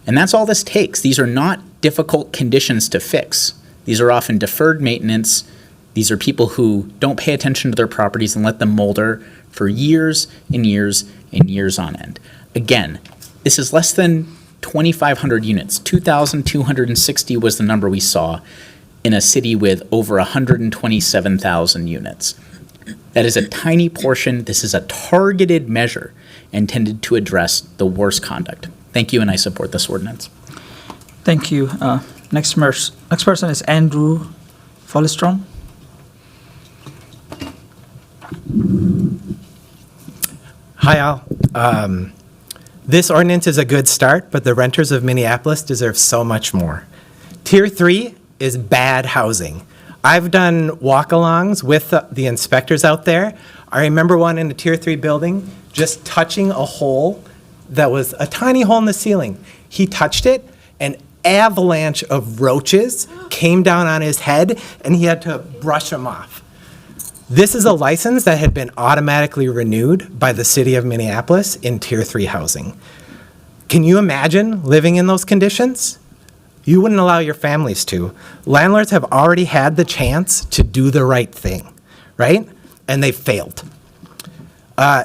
And that's all this takes. These are not difficult conditions to fix. These are often deferred maintenance. These are people who don't pay attention to their properties and let them molder for years and years and years on end. Again, this is less than 2,500 units. 2,260 was the number we saw in a city with over 127,000 units. That is a tiny portion. This is a targeted measure intended to address the worst conduct. Thank you, and I support this ordinance. Thank you. Next person is Andrew Follestrom. Hi, all. This ordinance is a good start, but the renters of Minneapolis deserve so much more. Tier 3 is bad housing. I've done walk-alongs with the inspectors out there. I remember one in a Tier 3 building just touching a hole that was a tiny hole in the ceiling. He touched it, an avalanche of roaches came down on his head, and he had to brush them off. This is a license that had been automatically renewed by the city of Minneapolis in Tier 3 housing. Can you imagine living in those conditions? You wouldn't allow your families to. Landlords have already had the chance to do the right thing, right? And they failed.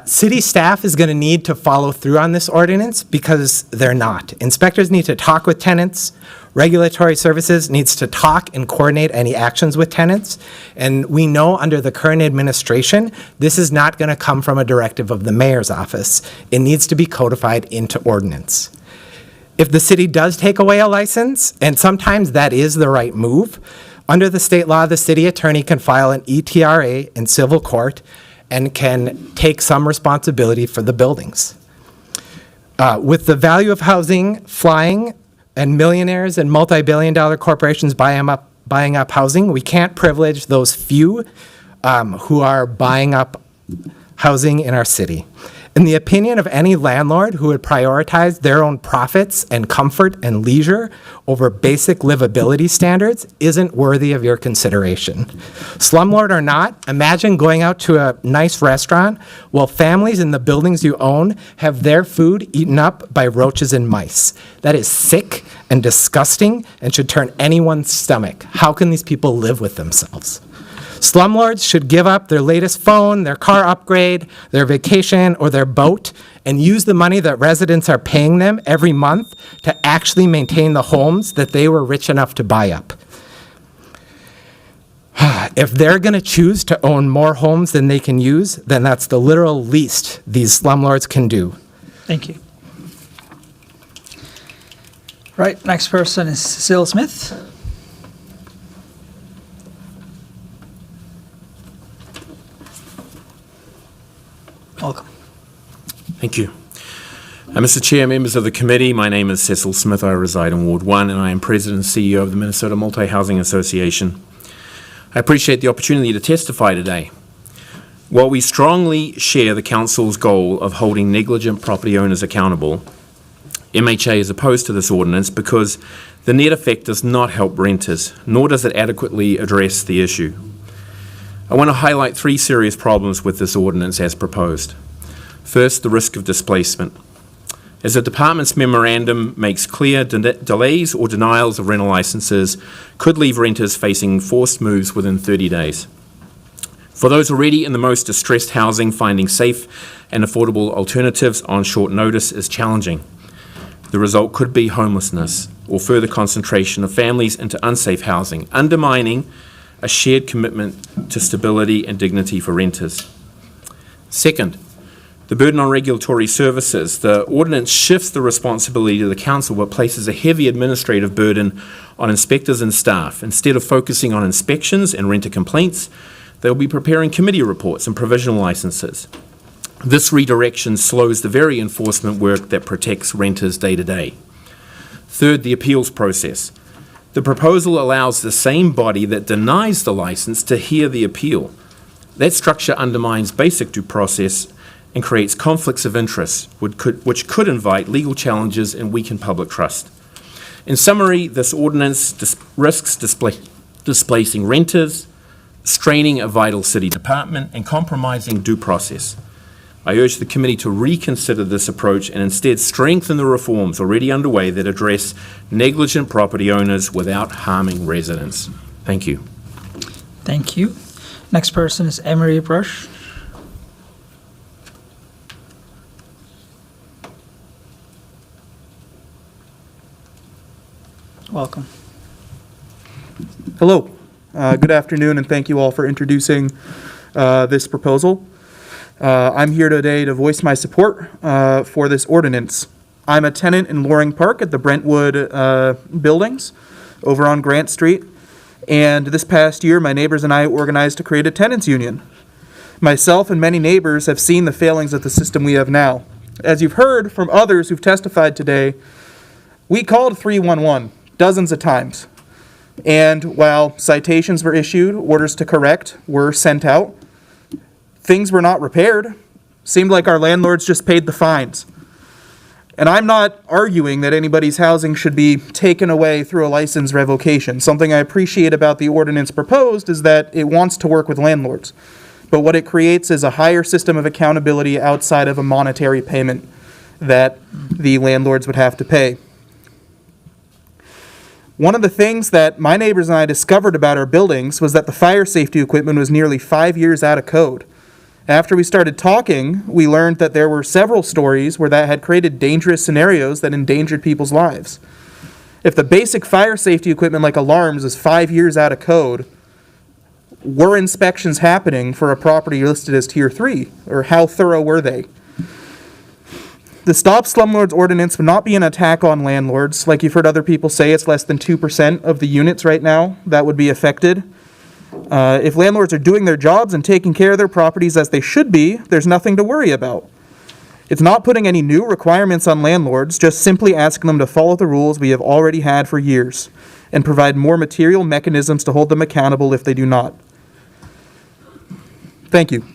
City staff is going to need to follow through on this ordinance because they're not. Inspectors need to talk with tenants. Regulatory services needs to talk and coordinate any actions with tenants. And we know under the current administration, this is not going to come from a directive of the mayor's office. It needs to be codified into ordinance. If the city does take away a license, and sometimes that is the right move, under the state law, the city attorney can file an ETRA in civil court and can take some responsibility for the buildings. With the value of housing flying and millionaires and multi-billion-dollar corporations buying up housing, we can't privilege those few who are buying up housing in our city. In the opinion of any landlord who would prioritize their own profits and comfort and leisure over basic livability standards isn't worthy of your consideration. Slumlord or not, imagine going out to a nice restaurant while families in the buildings you own have their food eaten up by roaches and mice. That is sick and disgusting and should turn anyone's stomach. How can these people live with themselves? Slumlords should give up their latest phone, their car upgrade, their vacation, or their boat, and use the money that residents are paying them every month to actually maintain the homes that they were rich enough to buy up. If they're going to choose to own more homes than they can use, then that's the literal least these slumlords can do. Thank you. Right, next person is Cecile Smith. Welcome. Thank you. Mr. Chair, members of the committee, my name is Cecil Smith. I reside in Ward 1 and I am President and CEO of the Minnesota Multi-Housing Association. I appreciate the opportunity to testify today. While we strongly share the Council's goal of holding negligent property owners accountable, MHA is opposed to this ordinance because the net effect does not help renters, nor does it adequately address the issue. I want to highlight three serious problems with this ordinance as proposed. First, the risk of displacement. As the department's memorandum makes clear, delays or denials of rental licenses could leave renters facing forced moves within 30 days. For those already in the most distressed housing, finding safe and affordable alternatives on short notice is challenging. The result could be homelessness or further concentration of families into unsafe housing, undermining a shared commitment to stability and dignity for renters. Second, the burden on regulatory services. The ordinance shifts the responsibility to the council but places a heavy administrative burden on inspectors and staff. Instead of focusing on inspections and renter complaints, they'll be preparing committee reports and provisional licenses. This redirection slows the very enforcement work that protects renters day to day. Third, the appeals process. The proposal allows the same body that denies the license to hear the appeal. That structure undermines basic due process and creates conflicts of interest, which could invite legal challenges and weaken public trust. In summary, this ordinance risks displacing renters, straining a vital city department, and compromising due process. I urge the committee to reconsider this approach and instead strengthen the reforms already underway that address negligent property owners without harming residents. Thank you. Thank you. Next person is Emery Brush. Welcome. Hello. Good afternoon, and thank you all for introducing this proposal. I'm here today to voice my support for this ordinance. I'm a tenant in Loring Park at the Brentwood buildings over on Grant Street, and this past year my neighbors and I organized to create a tenants union. Myself and many neighbors have seen the failings of the system we have now. As you've heard from others who've testified today, we called 311 dozens of times. And while citations were issued, orders to correct were sent out, things were not repaired. Seemed like our landlords just paid the fines. And I'm not arguing that anybody's housing should be taken away through a license revocation. Something I appreciate about the ordinance proposed is that it wants to work with landlords. But what it creates is a higher system of accountability outside of a monetary payment that the landlords would have to pay. One of the things that my neighbors and I discovered about our buildings was that the fire safety equipment was nearly 5 years out of code. After we started talking, we learned that there were several stories where that had created dangerous scenarios that endangered people's lives. If the basic fire safety equipment like alarms is 5 years out of code, were inspections happening for a property listed as Tier 3? Or how thorough were they? The Stop Slumlords ordinance would not be an attack on landlords. Like you've heard other people say, it's less than 2% of the units right now that would be affected. If landlords are doing their jobs and taking care of their properties as they should be, there's nothing to worry about. It's not putting any new requirements on landlords, just simply asking them to follow the rules we have already had for years and provide more material mechanisms to hold them accountable if they do not. Thank you.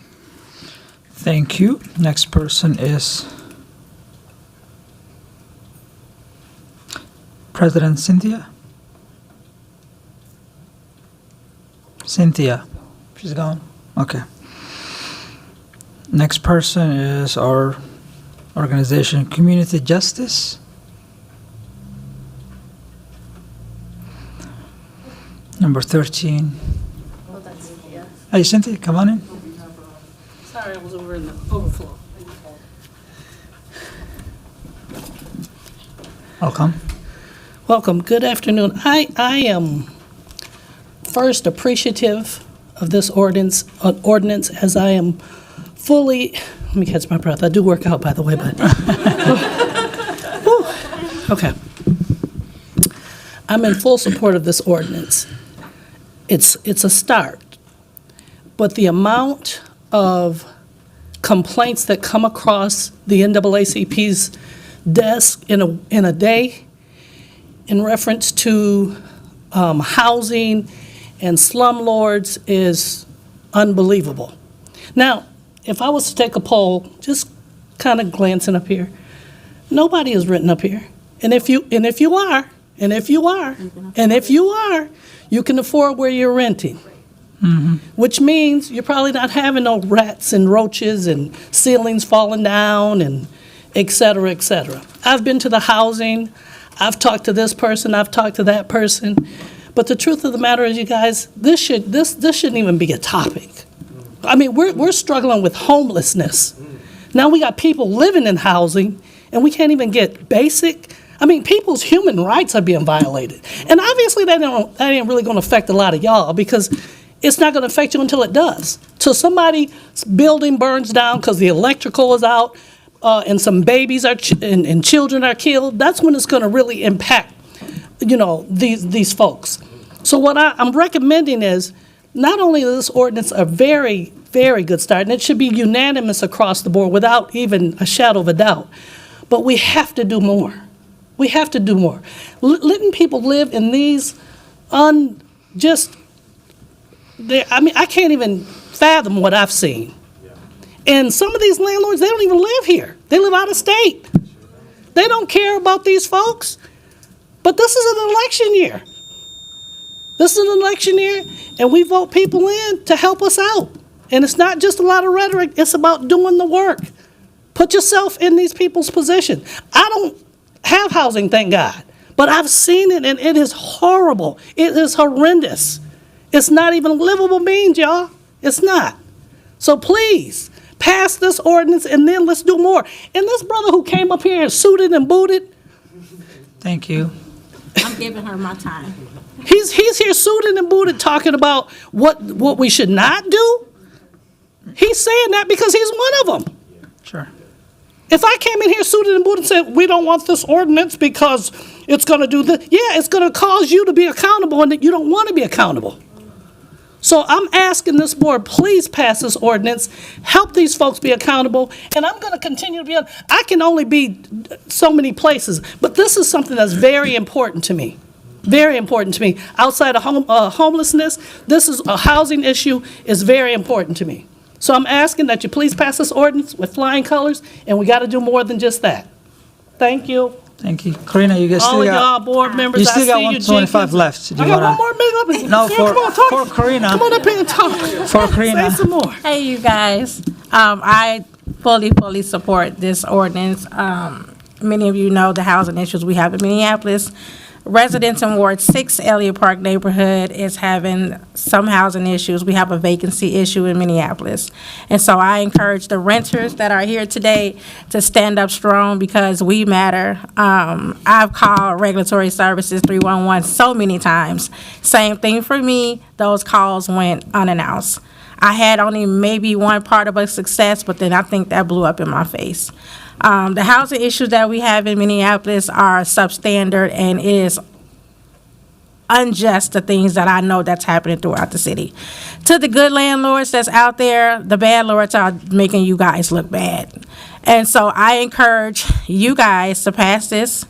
Thank you. Next person is President Cynthia. Cynthia. She's gone? Okay. Next person is our organization, Community Justice. Number 13. Oh, that's Cynthia. Hey, Cynthia, come on in. Sorry, I was over in the overflow. Welcome. Welcome. Good afternoon. I am first appreciative of this ordinance as I am fully, let me catch my breath. I do work out, by the way, but okay. I'm in full support of this ordinance. It's a start, but the amount of complaints that come across the NAACP's desk in a day in reference to housing and slumlords is unbelievable. Now, if I was to take a poll, just kind of glancing up here, nobody is written up here. And if you are, you can afford where you're renting. Mm-hmm. Which means you're probably not having no rats and roaches and ceilings falling down and et cetera, et cetera. I've been to the housing, I've talked to this person, I've talked to that person, but the truth of the matter is, you guys, this shouldn't even be a topic. I mean, we're struggling with homelessness. Now we got people living in housing, and we can't even get basic. I mean, people's human rights are being violated, and obviously that ain't really going to affect a lot of y'all because it's not going to affect you until it does. Till somebody's building burns down because the electrical is out. And some babies and children are killed, that's when it's going to really impact, these folks. So what I'm recommending is not only is this ordinance a very, very good start, and it should be unanimous across the board without even a shadow of a doubt, but we have to do more. We have to do more. Letting people live in these I can't even fathom what I've seen. And some of these landlords, they don't even live here. They live out of state. They don't care about these folks. But this is an election year. This is an election year, and we vote people in to help us out. And it's not just a lot of rhetoric, it's about doing the work. Put yourself in these people's position. I don't have housing, thank God, but I've seen it, and it is horrible. It is horrendous. It's not even livable means, y'all. It's not. So please, pass this ordinance, and then let's do more. And this brother who came up here and suited and booted. Thank you. I'm giving her my time. He's here suited and booted talking about what we should not do. He's saying that because he's one of them. Sure. If I came in here suited and booted and said, we don't want this ordinance because it's going to do this, yeah, it's going to cause you to be accountable and that you don't want to be accountable. So I'm asking this board, please pass this ordinance, help these folks be accountable, and I'm going to continue to be on. I can only be so many places, but this is something that's very important to me. Very important to me. Outside of homelessness, this is a housing issue, is very important to me. So I'm asking that you please pass this ordinance with flying colors, and we got to do more than just that. Thank you. Thank you. Karina, you guys All still of got... y'all board members, You still I got see you, 125 Jenkins. left. Do you I got wanna- one more minute. No, Come on, talk. for Karina. Come on up here and talk. For Karina. Say some more. Hey, you guys. I fully support this ordinance. Many of you know the housing issues we have in Minneapolis. Residents in Ward 6, Elliott Park neighborhood is having some housing issues. We have a vacancy issue in Minneapolis. And so I encourage the renters that are here today to stand up strong because we matter. I've called Regulatory Services 311 so many times. Same thing for me. Those calls went unannounced. I had only maybe one part of a success, but then I think that blew up in my face. The housing issues that we have in Minneapolis are substandard, and it is unjust, the things that I know that's happening throughout the city. To the good landlords that's out there, the bad lords are making you guys look bad. And so I encourage you guys to pass this,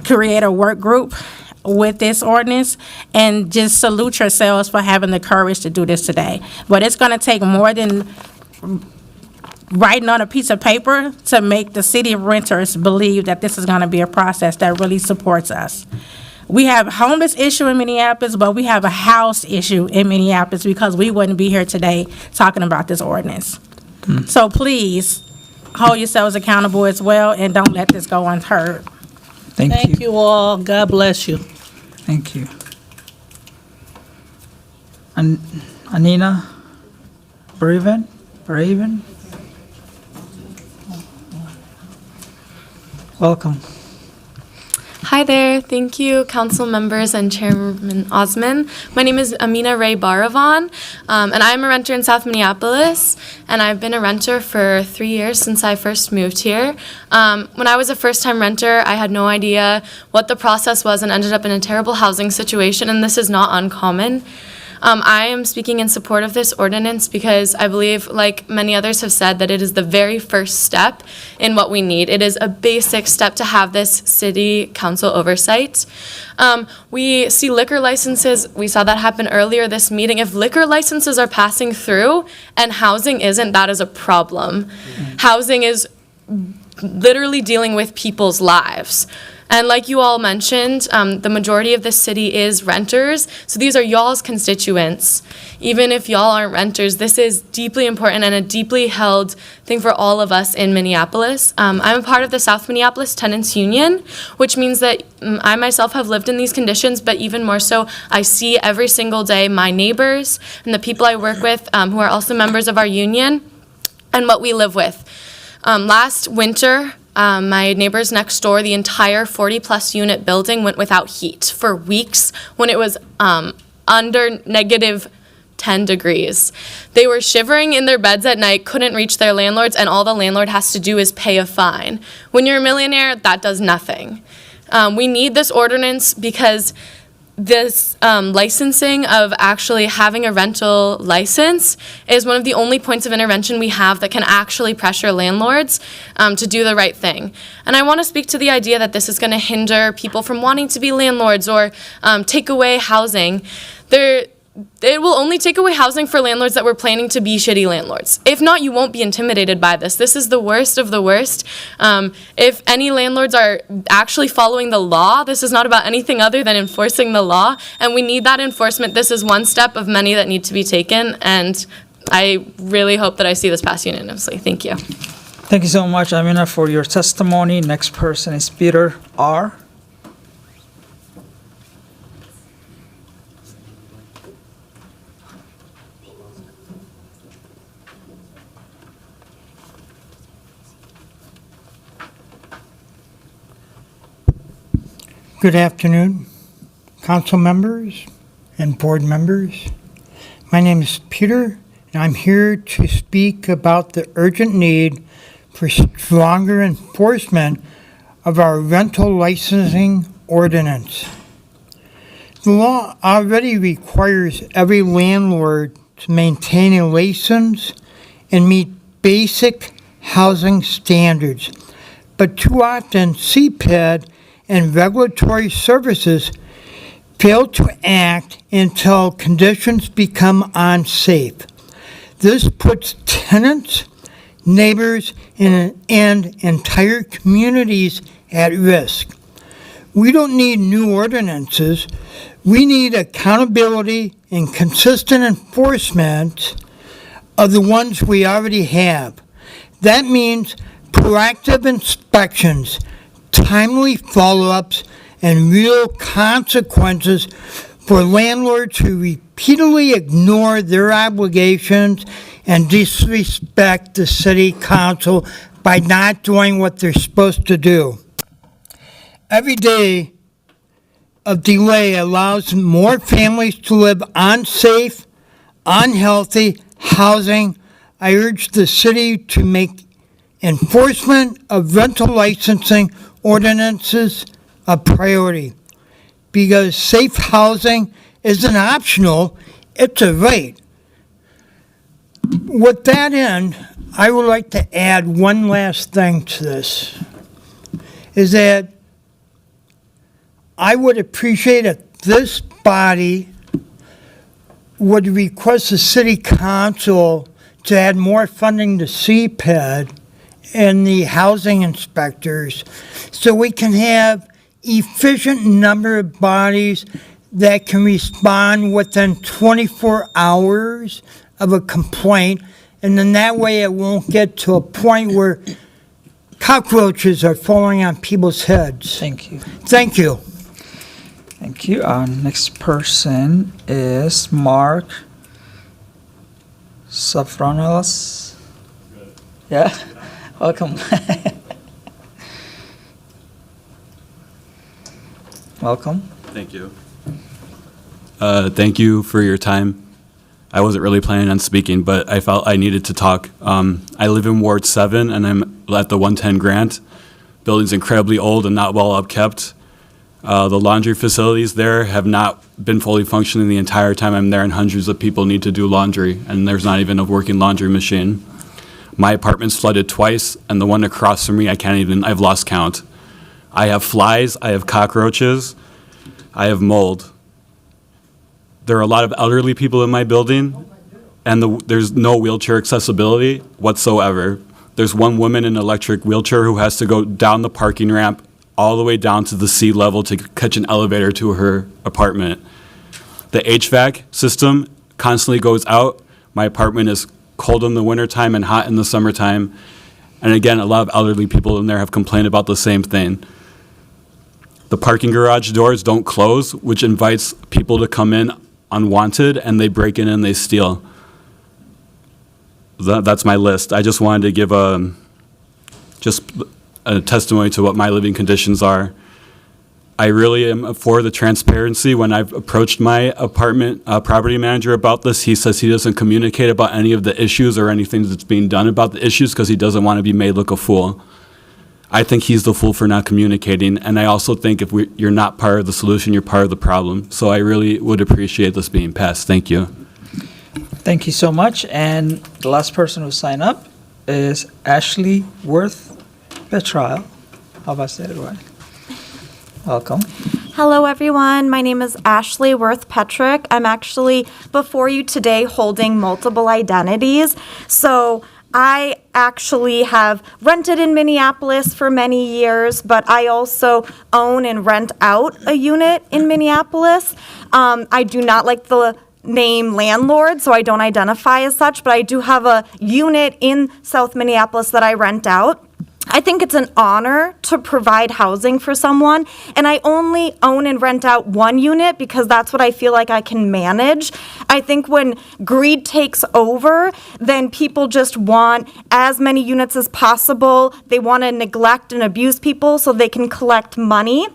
create a work group with this ordinance, and just salute yourselves for having the courage to do this today. But it's going to take more than writing on a piece of paper to make the city renters believe that this is going to be a process that really supports us. We have a homeless issue in Minneapolis, but we have a house issue in Minneapolis because we wouldn't be here today talking about this ordinance. So please hold yourselves accountable as well, and don't let this go unheard. Thank you all. God bless you. Thank you. And Anina Braven? Welcome. Hi there. Thank you, council members and Chairman Osman. My name is Amina Ray Baravan, and I'm a renter in South Minneapolis, and I've been a renter for 3 years since I first moved here. When I was a first-time renter, I had no idea what the process was and ended up in a terrible housing situation, and this is not uncommon. I am speaking in support of this ordinance because I believe, like many others have said, that it is the very first step in what we need. It is a basic step to have this city council oversight. We see liquor licenses. We saw that happen earlier this meeting. If liquor licenses are passing through and housing isn't, that is a problem. Housing is literally dealing with people's lives. And like you all mentioned, the majority of this city is renters, so these are y'all's constituents. Even if y'all aren't renters, this is deeply important and a deeply held thing for all of us in Minneapolis. I'm a part of the South Minneapolis Tenants Union, which means that I myself have lived in these conditions, but even more so, I see every single day my neighbors and the people I work with who are also members of our union and what we live with. Last winter, my neighbors next door, the entire 40-plus unit building went without heat for weeks when it was under negative 10 degrees. They were shivering in their beds at night, couldn't reach their landlords, and all the landlord has to do is pay a fine. When you're a millionaire, that does nothing. We need this ordinance because this licensing of actually having a rental license is one of the only points of intervention we have that can actually pressure landlords to do the right thing. And I want to speak to the idea that this is going to hinder people from wanting to be landlords or take away housing. It will only take away housing for landlords that were planning to be shitty landlords. If not, you won't be intimidated by this. This is the worst of the worst. If any landlords are actually following the law, this is not about anything other than enforcing the law, and we need that enforcement. This is one step of many that need to be taken, and I really hope that I see this pass unanimously. Thank you. Thank you so much, Amina, for your testimony. Next person is Peter R. Good afternoon, council members and board members. My name is Peter, and I'm here to speak about the urgent need for stronger enforcement of our rental licensing ordinance. The law already requires every landlord to maintain a license and meet basic housing standards, but too often CPAD and regulatory services fail to act until conditions become unsafe. This puts tenants, neighbors, and entire communities at risk. We don't need new ordinances. We need accountability and consistent enforcement of the ones we already have. That means proactive inspections, timely follow-ups, and real consequences for landlords who repeatedly ignore their obligations and disrespect the city council by not doing what they're supposed to do. Every day of delay allows more families to live unsafe, unhealthy housing. I urge the city to make enforcement of rental licensing ordinances a priority, because safe housing isn't optional, it's a right. With that end, I would like to add one last thing to this, is that I would appreciate if this body would request the city council to add more funding to CPAD and the housing inspectors, so we can have efficient number of bodies that can respond within 24 hours of a complaint, and then that way it won't get to a point where cockroaches are falling on people's heads. Thank you. Thank you. Thank you. Next person is Mark Safronelos. Yeah? Welcome. Welcome. Thank you. Thank you for your time. I wasn't really planning on speaking, but I felt I needed to talk. I live in Ward 7, and I'm at the 110 Grant. Building's incredibly old and not well upkept. The laundry facilities there have not been fully functioning the entire time I'm there, and hundreds of people need to do laundry, and there's not even a working laundry machine. My apartment's flooded twice, and the one across from me, I've lost count. I have flies, I have cockroaches, I have mold. There are a lot of elderly people in my building, and there's no wheelchair accessibility whatsoever. There's one woman in an electric wheelchair who has to go down the parking ramp all the way down to the sea level to catch an elevator to her apartment. The HVAC system constantly goes out. My apartment is cold in the wintertime and hot in the summertime. And again, a lot of elderly people in there have complained about the same thing. The parking garage doors don't close, which invites people to come in unwanted, and they break in and they steal. That's my list. I just wanted to give a testimony to what my living conditions are. I really am for the transparency. When I've approached my apartment property manager about this, he says he doesn't communicate about any of the issues or anything that's being done about the issues because he doesn't want to be made look a fool. I think he's the fool for not communicating. And I also think if you're not part of the solution, you're part of the problem. So I really would appreciate this being passed. Thank you. Thank you so much. And the last person who signed up is Ashley Worth Petrial. How have I said it right? Welcome. Hello, everyone. My name is Ashley Worth Petrick. I'm actually before you today holding multiple identities. So I actually have rented in Minneapolis for many years, but I also own and rent out a unit in Minneapolis. I do not like the name landlord, so I don't identify as such, but I do have a unit in South Minneapolis that I rent out. I think it's an honor to provide housing for someone, and I only own and rent out one unit because that's what I feel like I can manage. I think when greed takes over, then people just want as many units as possible. They want to neglect and abuse people so they can collect money.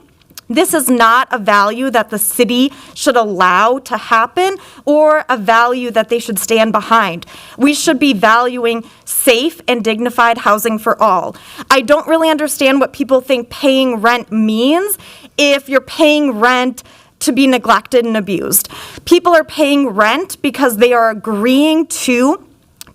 This is not a value that the city should allow to happen or a value that they should stand behind. We should be valuing safe and dignified housing for all. I don't really understand what people think paying rent means if you're paying rent to be neglected and abused. People are paying rent because they are agreeing to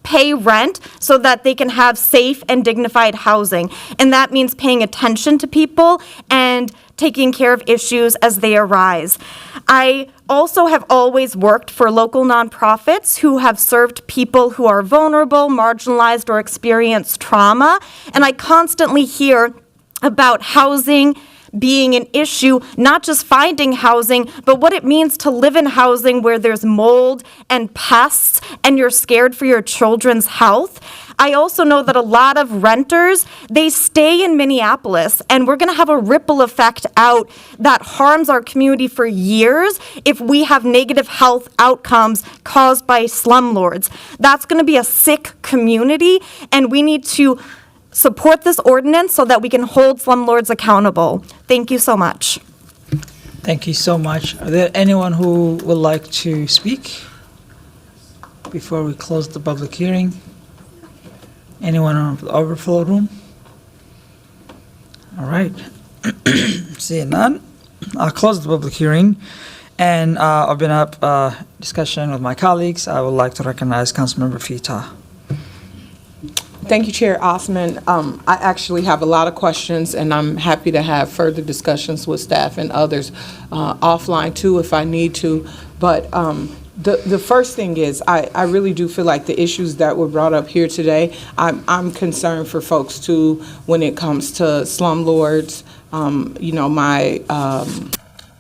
pay rent so that they can have safe and dignified housing. And that means paying attention to people and taking care of issues as they arise. I also have always worked for local nonprofits who have served people who are vulnerable, marginalized, or experience trauma. And I constantly hear about housing being an issue, not just finding housing, but what it means to live in housing where there's mold and pests and you're scared for your children's health. I also know that a lot of renters, they stay in Minneapolis, and we're going to have a ripple effect out that harms our community for years if we have negative health outcomes caused by slumlords. That's going to be a sick community, and we need to support this ordinance so that we can hold slumlords accountable. Thank you so much. Thank you so much. Are there anyone who would like to speak before we close the public hearing? Anyone in the overflow room? All right. Seeing none, I'll close the public hearing and open up discussion with my colleagues. I would like to recognize Councilmember Fita. Thank you, Chair Osman. I actually have a lot of questions, and I'm happy to have further discussions with staff and others offline too if I need to. But the first thing is I really do feel like the issues that were brought up here today, I'm concerned for folks too when it comes to slumlords. My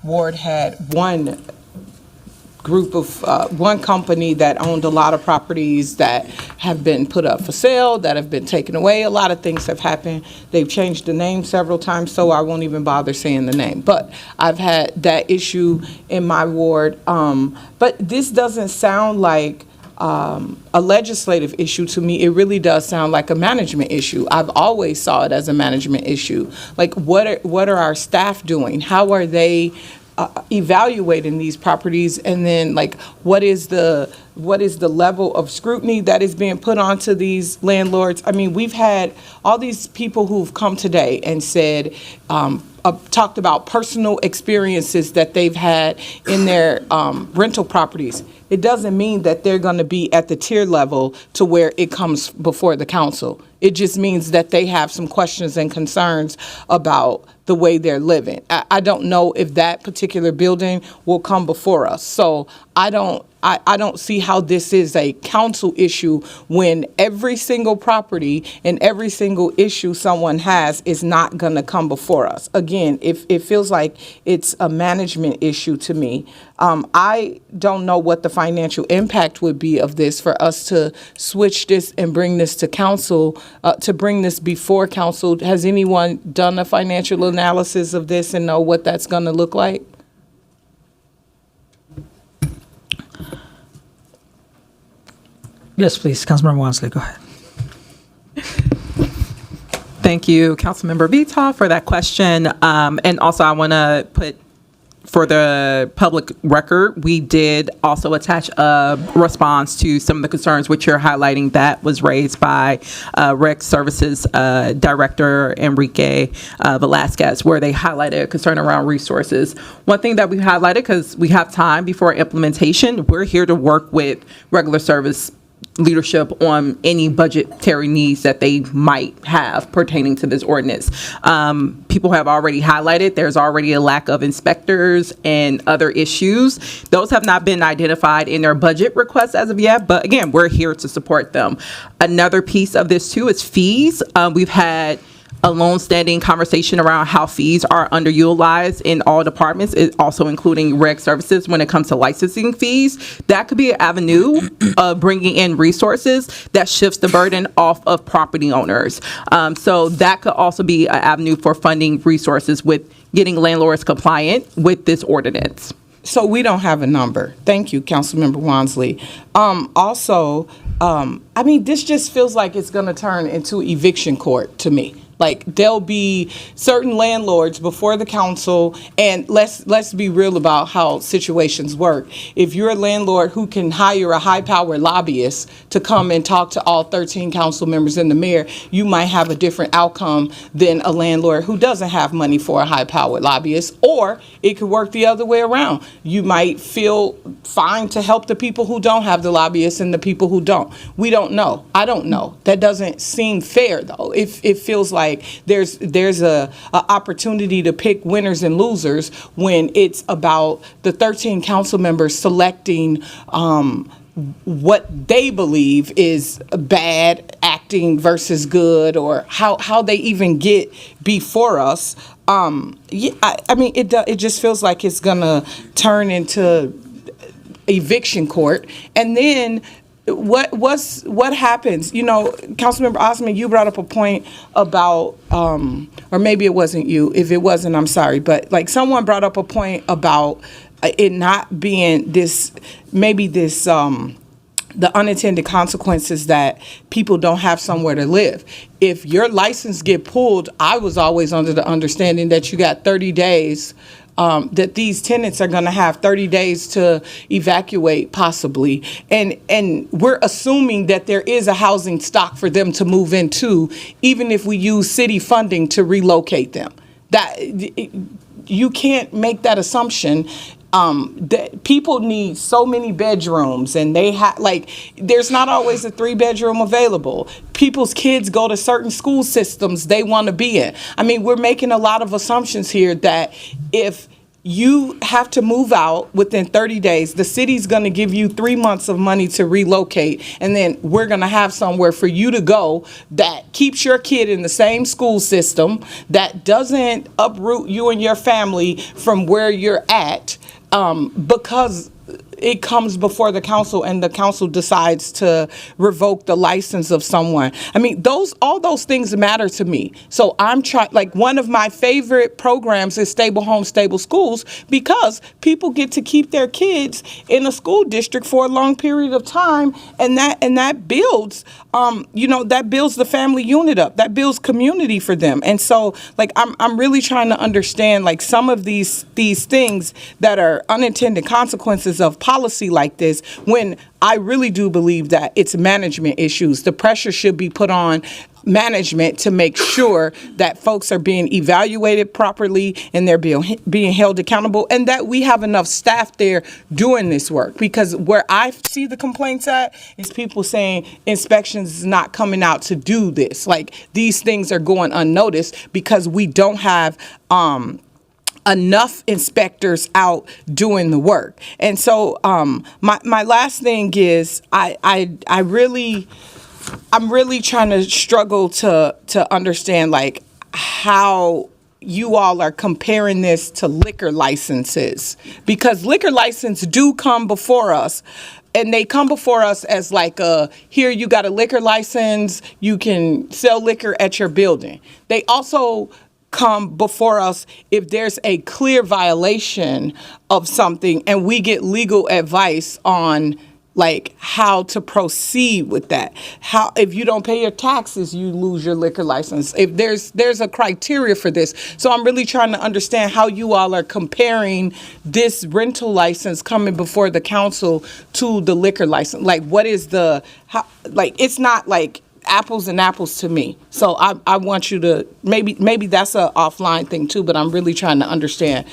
ward had one group of one company that owned a lot of properties that have been put up for sale, that have been taken away. A lot of things have happened. They've changed the name several times, so I won't even bother saying the name. But I've had that issue in my ward. But this doesn't sound like a legislative issue to me. It really does sound like a management issue. I've always saw it as a management issue. Like, what are our staff doing? How are they evaluating these properties, and then like what is the level of scrutiny that is being put onto these landlords? I mean, we've had all these people who've come today and said, talked about personal experiences that they've had in their rental properties. It doesn't mean that they're going to be at the tier level to where it comes before the council. It just means that they have some questions and concerns about the way they're living. I don't know if that particular building will come before us. So I don't see how this is a council issue when every single property and every single issue someone has is not going to come before us. Again, it feels like it's a management issue to me. I don't know what the financial impact would be of this for us to switch this and bring this to council, to bring this before council. Has anyone done a financial analysis of this and know what that's going to look like? Yes, please. Councilmember Wansley, go ahead. Thank you, Councilmember Vita, for that question. And also, I want to put for the public record, we did also attach a response to some of the concerns which you're highlighting that was raised by Rec Services Director Enrique Velasquez, where they highlighted a concern around resources. One thing that we highlighted, because we have time before implementation, we're here to work with regular service leadership on any budgetary needs that they might have pertaining to this ordinance. People have already highlighted there's already a lack of inspectors and other issues. Those have not been identified in their budget requests as of yet, but again, we're here to support them. Another piece of this too is fees. We've had a long-standing conversation around how fees are underutilized in all departments, also including reg services when it comes to licensing fees. That could be an avenue of bringing in resources that shifts the burden off of property owners. So that could also be an avenue for funding resources with getting landlords compliant with this ordinance. So we don't have a number. Thank you, Councilmember Wansley. I mean, this just feels like it's going to turn into eviction court to me. Like, there'll be certain landlords before the council, and let's be real about how situations work. If you're a landlord who can hire a high-powered lobbyist to come and talk to all 13 council members and the mayor, you might have a different outcome than a landlord who doesn't have money for a high-powered lobbyist. Or it could work the other way around. You might feel fine to help the people who don't have the lobbyists and the people who don't. We don't know. I don't know. That doesn't seem fair, though. It feels like there's a opportunity to pick winners and losers when it's about the 13 council members selecting what they believe is bad acting versus good, or how they even get before us. I mean, it just feels like it's gonna turn into eviction court, and then what happens? You know, Councilmember Osmond, you brought up a point about, or maybe it wasn't you. If it wasn't, I'm sorry, but like someone brought up a point about it not being this, maybe this, the unintended consequences that people don't have somewhere to live. If your license get pulled, I was always under the understanding that you got 30 days. That these tenants are going to have 30 days to evacuate, possibly. And we're assuming that there is a housing stock for them to move into, even if we use city funding to relocate them. You can't make that assumption. That people need so many bedrooms, and they have, like, there's not always a 3-bedroom available. People's kids go to certain school systems they want to be in. I mean, we're making a lot of assumptions here that if you have to move out within 30 days, the city's going to give you 3 months of money to relocate, and then we're going to have somewhere for you to go that keeps your kid in the same school system, that doesn't uproot you and your family from where you're at, because it comes before the council and the council decides to revoke the license of someone. I mean, all those things matter to me. So I'm trying, like, one of my favorite programs is Stable Homes, Stable Schools, because people get to keep their kids in a school district for a long period of time, and that builds, that builds the family unit up, that builds community for them. And so, like, I'm really trying to understand, like, some of these things that are unintended consequences of policy like this, when I really do believe that it's management issues. The pressure should be put on management to make sure that folks are being evaluated properly and they're being held accountable, and that we have enough staff there doing this work. Because where I see the complaints at is people saying inspections is not coming out to do this. Like, these things are going unnoticed because we don't have enough inspectors out doing the work. And so my last thing is I'm really trying to struggle to understand, like, how you all are comparing this to liquor licenses, because liquor licenses do come before us. And they come before us as like here you got a liquor license, you can sell liquor at your building. They also come before us if there's a clear violation of something and we get legal advice on like how to proceed with that. How, if you don't pay your taxes, you lose your liquor license. If there's a criteria for this. So I'm really trying to understand how you all are comparing this rental license coming before the council to the liquor license. Like, what is the, how, like, it's not like apples and apples to me. So I want you to, maybe that's a offline thing too, but I'm really trying to understand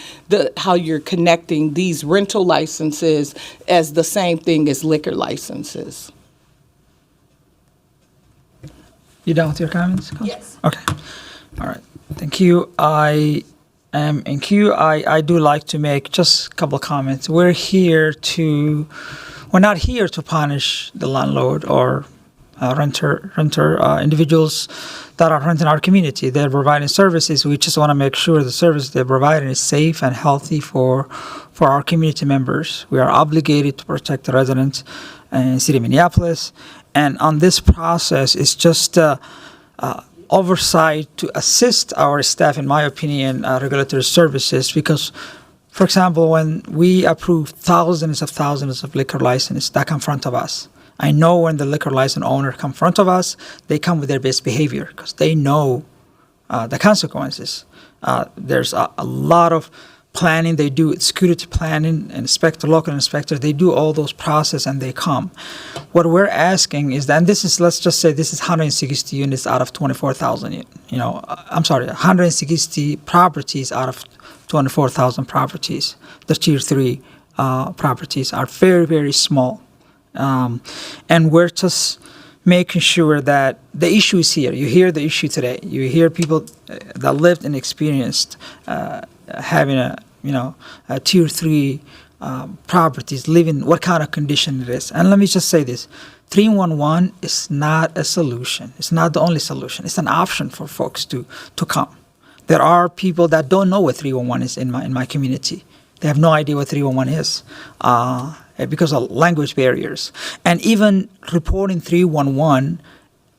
how you're connecting these rental licenses as the same thing as liquor licenses. You done with your comments? Yes. Okay. All right. Thank you. I am in queue. I do like to make just a couple of comments. We're not here to punish the landlord or renter individuals that are renting our community. They're providing services. We just want to make sure the service they're providing is safe and healthy for our community members. We are obligated to protect the residents in the city of Minneapolis. And on this process, it's just oversight to assist our staff, in my opinion, regulatory services, because, for example, when we approve thousands of liquor licenses that come in front of us, I know when the liquor license owner come in front of us, they come with their best behavior because they know the consequences. There's a lot of planning they do, security planning, local inspector, they do all those process and they come. What we're asking is that, and this is, let's just say this is 160 units out of 24,000, 160 properties out of 24,000 properties. The tier 3 properties are very, very small. And we're just making sure that the issue is here. You hear the issue today. You hear people that lived and experienced having a tier 3 properties, living what kind of condition it is. And let me just say this: 311 is not a solution. It's not the only solution. It's an option for folks to come. There are people that don't know what 311 is in my community. They have no idea what 311 is. Because of language barriers. And even reporting 311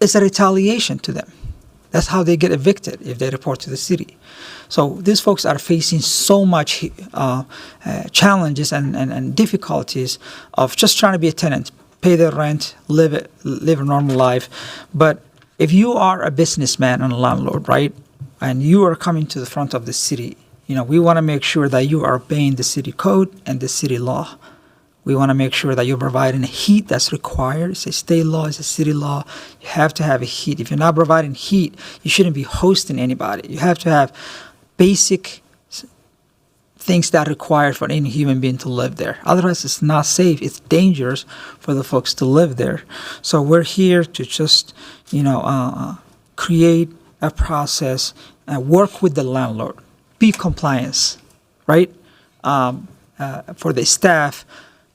is a retaliation to them. That's how they get evicted if they report to the city. So these folks are facing so much challenges and difficulties of just trying to be a tenant, pay their rent, live a normal life. But if you are a businessman and a landlord, right, and you are coming to the front of the city, we want to make sure that you are obeying the city code and the city law. We want to make sure that you're providing heat that's required. It's a state law, it's a city law. You have to have a heat. If you're not providing heat, you shouldn't be hosting anybody. You have to have basic things that are required for any human being to live there. Otherwise, it's not safe. It's dangerous for the folks to live there. So we're here to just, create a process and work with the landlord. Be compliance, right? For the staff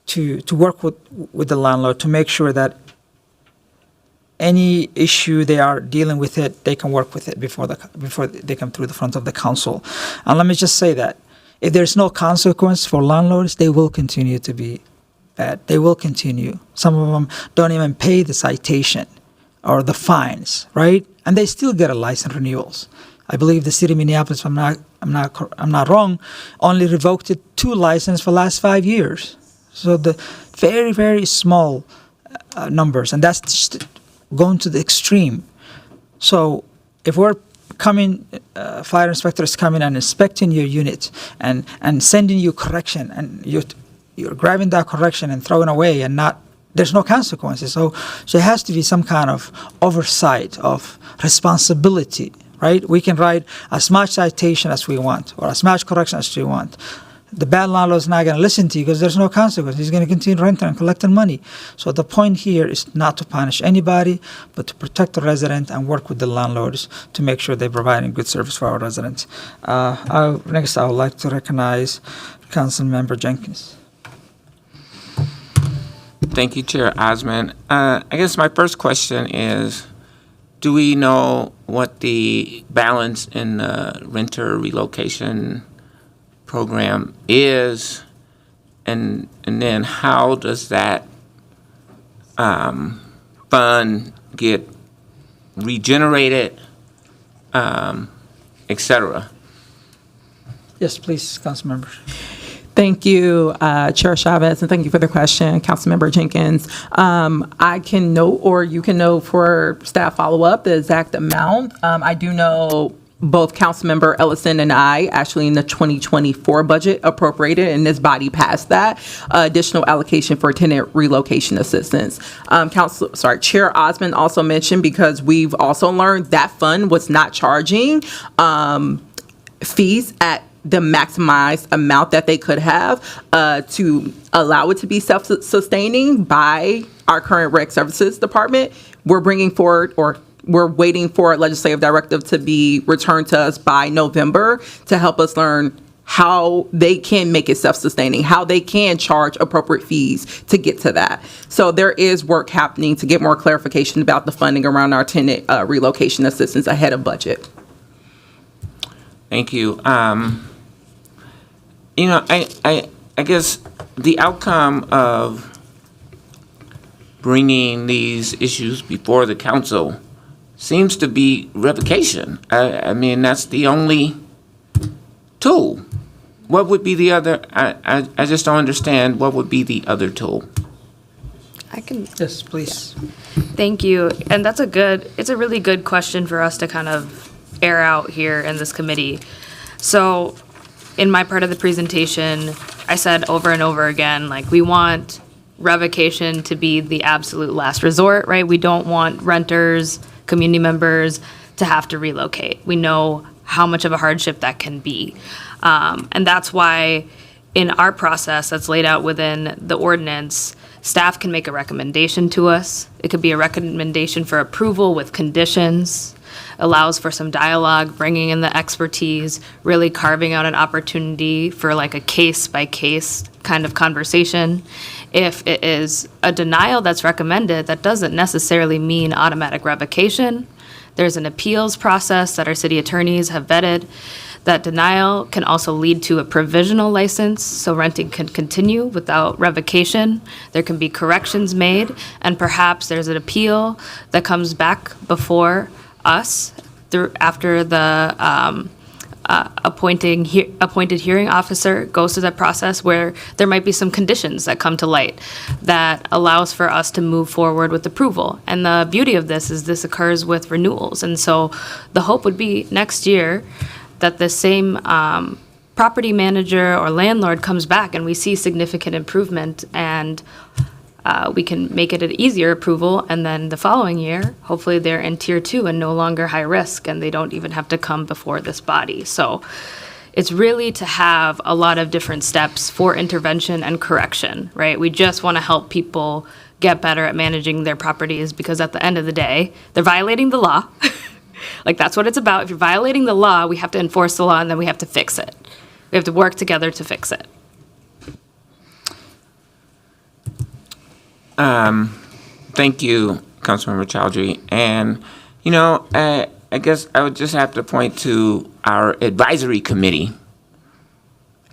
to work with the landlord to make sure that any issue they are dealing with it, they can work with it before they come through the front of the council. And let me just say that if there's no consequence for landlords, they will continue to be bad. They will continue. Some of them don't even pay the citation or the fines, right? And they still get a license renewals. I believe the city of Minneapolis, if I'm not wrong, only revoked 2 licenses for the last 5 years. So the very, very small numbers, and that's just going to the extreme. So if we're coming, fire inspector is coming and inspecting your unit and sending you correction, and you're grabbing that correction and throwing away and there's no consequences. So there has to be some kind of oversight of responsibility, right? We can write as much citation as we want or as much correction as we want. The bad landlord is not going to listen to you because there's no consequence. He's going to continue renting and collecting money. So the point here is not to punish anybody, but to protect the resident and work with the landlords to make sure they're providing good service for our residents. Next, I would like to recognize Councilmember Jenkins. Thank you, Chair Osman. I guess my first question is, do we know what the balance in the renter relocation program is, and then how does that fund get regenerated, etc.? Yes, please, council members. Thank you, Chair Chavez, and thank you for the question, Councilmember Jenkins. I can note, or you can note for staff follow-up, the exact amount. I do know both Councilmember Ellison and I, actually in the 2024 budget, appropriated, and this body passed that additional allocation for tenant relocation assistance. Chair Osmond also mentioned, because we've also learned that fund was not charging fees at the maximized amount that they could have to allow it to be self-sustaining by our current rec services department. We're bringing forward, or we're waiting for a legislative directive to be returned to us by November to help us learn how they can make it self-sustaining, how they can charge appropriate fees to get to that. So there is work happening to get more clarification about the funding around our tenant relocation assistance ahead of budget. Thank you. I guess the outcome of bringing these issues before the council seems to be revocation. I mean, that's the only tool. What would be the other? I just don't understand what would be the other tool. I can. Yes, please. Thank you. And it's a really good question for us to kind of air out here in this committee. So in my part of the presentation, I said over and over again, like, we want revocation to be the absolute last resort, right? We don't want renters, community members to have to relocate. We know how much of a hardship that can be. And that's why in our process that's laid out within the ordinance, staff can make a recommendation to us. It could be a recommendation for approval with conditions, allows for some dialogue, bringing in the expertise, really carving out an opportunity for like a case-by-case kind of conversation. If it is a denial that's recommended, that doesn't necessarily mean automatic revocation. There's an appeals process that our city attorneys have vetted. That denial can also lead to a provisional license, so renting can continue without revocation. There can be corrections made, and perhaps there's an appeal that comes back before us after the appointed hearing officer goes through that process, where there might be some conditions that come to light that allows for us to move forward with approval. And the beauty of this is this occurs with renewals. And so the hope would be next year that the same property manager or landlord comes back and we see significant improvement, and we can make it an easier approval, and then the following year, hopefully they're in tier 2 and no longer high risk, and they don't even have to come before this body. So it's really to have a lot of different steps for intervention and correction, right? We just want to help people get better at managing their properties, because at the end of the day, they're violating the law. Like, that's what it's about. If you're violating the law, we have to enforce the law, and then we have to fix it. We have to work together to fix it. Thank you, Councilmember Chowdhury. And, I guess I would just have to point to our advisory committee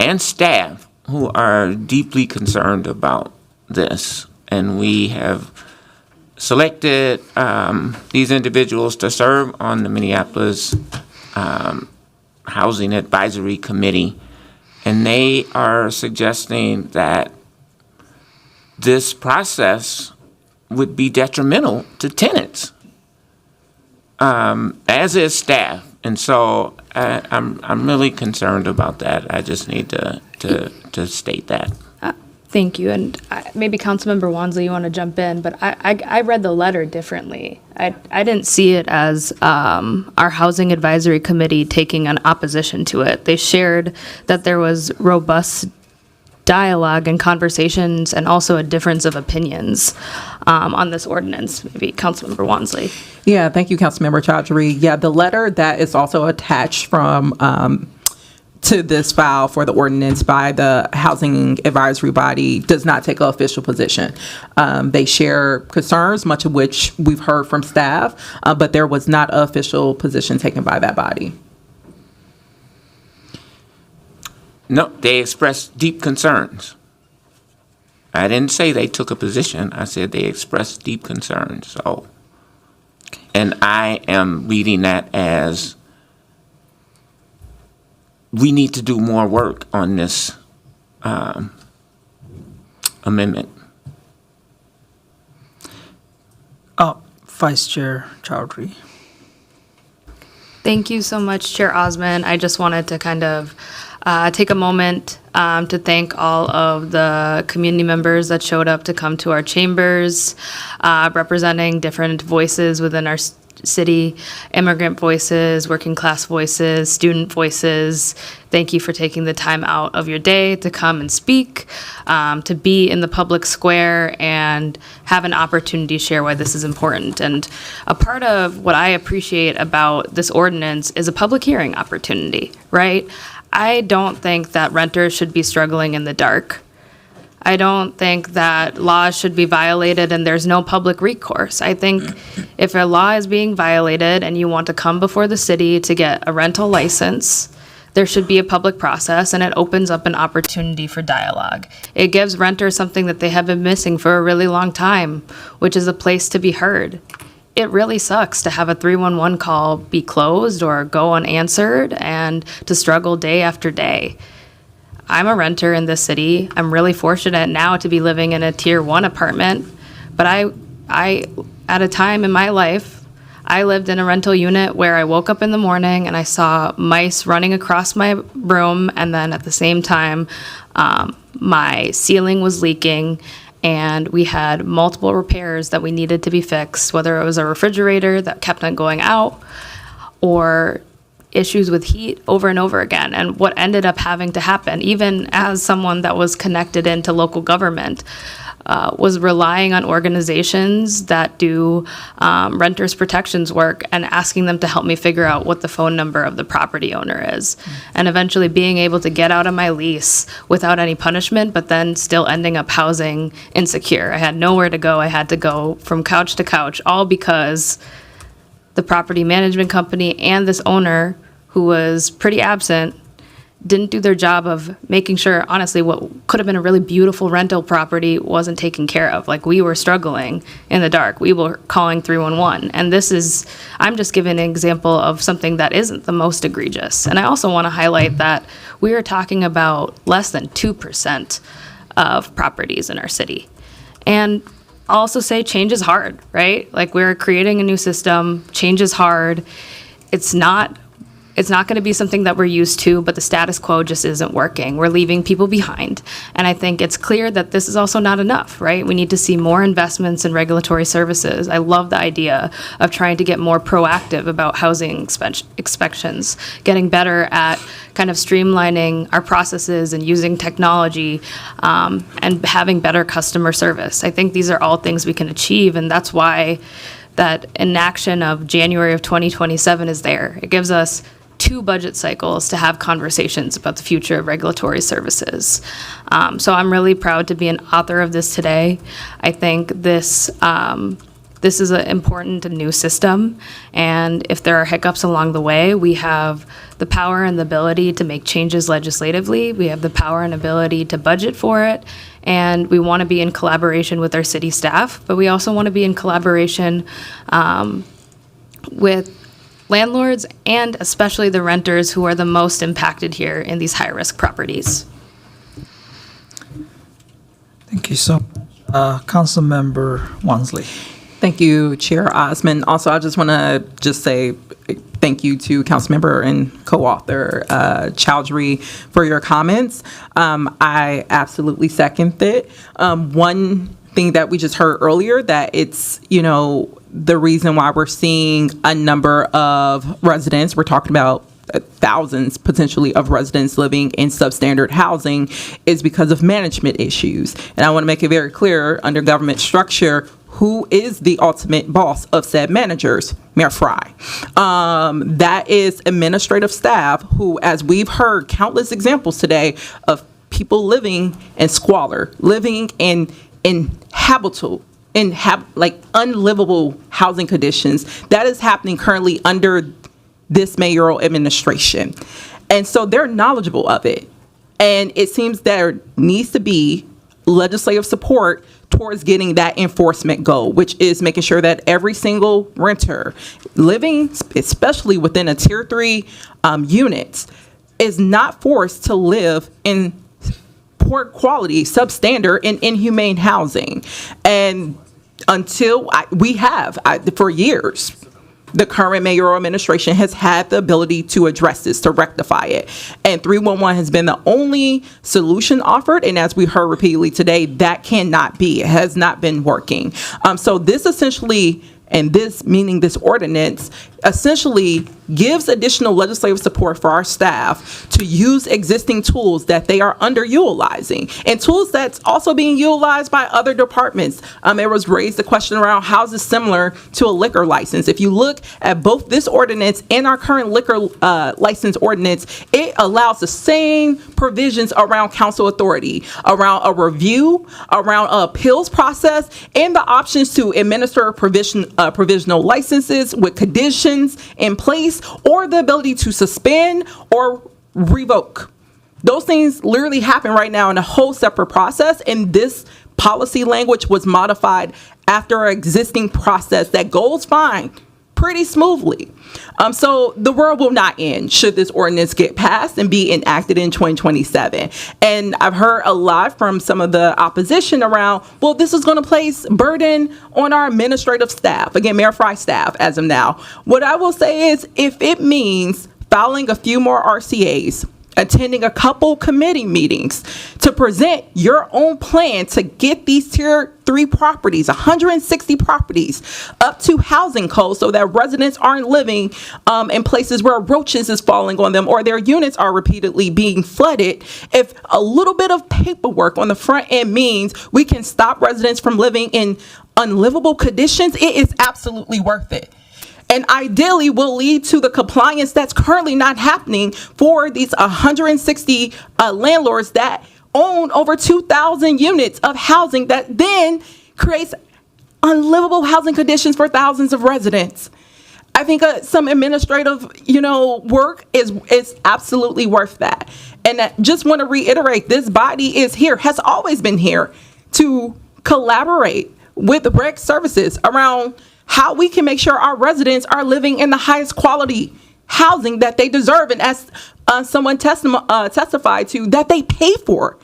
and staff who are deeply concerned about this. And we have selected these individuals to serve on the Minneapolis Housing Advisory Committee. And they are suggesting that this process would be detrimental to tenants, as is staff. And so I'm really concerned about that. I just need to state that. Thank you. And maybe Councilmember Wansley, you want to jump in, but I read the letter differently. I didn't see it as our Housing Advisory Committee taking an opposition to it. They shared that there was robust dialogue and conversations, and also a difference of opinions on this ordinance. Maybe Councilmember Wansley. Yeah, thank you, Councilmember Chaudhry. Yeah, the letter that is also attached from to this file for the ordinance by the Housing Advisory Body does not take an official position. They share concerns, much of which we've heard from staff, but there was not an official position taken by that body. No, they expressed deep concerns. I didn't say they took a position. I said they expressed deep concerns. So, and I am reading that as we need to do more work on this amendment? Vice Chair Chowdhury. Thank you so much, Chair Osman. I just wanted to kind of take a moment to thank all of the community members that showed up to come to our chambers, representing different voices within our city, immigrant voices, working class voices, student voices. Thank you for taking the time out of your day to come and speak, to be in the public square and have an opportunity to share why this is important. And a part of what I appreciate about this ordinance is a public hearing opportunity, right? I don't think that renters should be struggling in the dark. I don't think that laws should be violated and there's no public recourse. I think if a law is being violated and you want to come before the city to get a rental license, there should be a public process, and it opens up an opportunity for dialogue. It gives renters something that they have been missing for a really long time, which is a place to be heard. It really sucks to have a 311 call be closed or go unanswered and to struggle day after day. I'm a renter in this city. I'm really fortunate now to be living in a tier 1 apartment, but I at a time in my life, I lived in a rental unit where I woke up in the morning and I saw mice running across my room, and then at the same time, my ceiling was leaking, and we had multiple repairs that we needed to be fixed, whether it was a refrigerator that kept on going out or issues with heat over and over again. And what ended up having to happen, even as someone that was connected into local government, was relying on organizations that do renters protections work and asking them to help me figure out what the phone number of the property owner is. And eventually being able to get out of my lease without any punishment, but then still ending up housing insecure. I had nowhere to go. I had to go from couch to couch, all because the property management company and this owner, who was pretty absent, didn't do their job of making sure, honestly, what could have been a really beautiful rental property wasn't taken care of. Like, we were struggling in the dark. We were calling 311. And this is, I'm just giving an example of something that isn't the most egregious. And I also want to highlight that we are talking about less than 2% of properties in our city. And I'll also say change is hard, right? Like, we're creating a new system. Change is hard. It's not going to be something that we're used to, but the status quo just isn't working. We're leaving people behind. And I think it's clear that this is also not enough, right? We need to see more investments in regulatory services. I love the idea of trying to get more proactive about housing inspections, getting better at kind of streamlining our processes and using technology, and having better customer service. I think these are all things we can achieve, and that's why that enaction of January of 2027 is there. It gives us 2 budget cycles to have conversations about the future of regulatory services. So I'm really proud to be an author of this today. I think this is an important new system, and if there are hiccups along the way, we have the power and the ability to make changes legislatively. We have the power and ability to budget for it, and we want to be in collaboration with our city staff, but we also want to be in collaboration with landlords and especially the renters who are the most impacted here in these high-risk properties. Thank you so much. Councilmember Wansley. Thank you, Chair Osman. Also, I just want to say thank you to Councilmember and co-author Chowdhury for your comments. I absolutely second it. One thing that we just heard earlier, that it's, the reason why we're seeing a number of residents, we're talking about thousands potentially of residents living in substandard housing, is because of management issues. And I want to make it very clear, under government structure, who is the ultimate boss of said managers? Mayor Fry. That is administrative staff who, as we've heard countless examples today of people living in squalor, living in unlivable housing conditions. That is happening currently under this mayoral administration. And so they're knowledgeable of it. And it seems there needs to be legislative support towards getting that enforcement goal, which is making sure that every single renter living, especially within a tier 3 unit, is not forced to live in poor quality, substandard, and inhumane housing. And until for years, the current mayoral administration has had the ability to address this, to rectify it. And 311 has been the only solution offered. And as we heard repeatedly today, that cannot be. It has not been working. So this essentially, and this meaning this ordinance, essentially gives additional legislative support for our staff to use existing tools that they are underutilizing, and tools that's also being utilized by other departments. It was raised the question around how is this similar to a liquor license. If you look at both this ordinance and our current liquor license ordinance, it allows the same provisions around council authority, around a review, around an appeals process, and the options to administer provisional licenses with conditions in place, or the ability to suspend or revoke. Those things literally happen right now in a whole separate process, and this policy language was modified after an existing process that goes fine, pretty smoothly. So the world will not end should this ordinance get passed and be enacted in 2027. And I've heard a lot from some of the opposition around, well, this is going to place burden on our administrative staff. Again, Mayor Fry staff as of now. What I will say is, if it means filing a few more RCAs, attending a couple committee meetings to present your own plan to get these tier 3 properties, 160 properties, up to housing code so that residents aren't living in places where roaches is falling on them or their units are repeatedly being flooded. If a little bit of paperwork on the front end means we can stop residents from living in unlivable conditions, it is absolutely worth it. And ideally will lead to the compliance that's currently not happening for these 160 landlords that own over 2,000 units of housing that then creates unlivable housing conditions for thousands of residents. I think some administrative, work is absolutely worth that. And I just want to reiterate, this body is here, has always been here to collaborate with the rec services around how we can make sure our residents are living in the highest quality housing that they deserve, and as someone testified to, that they pay for.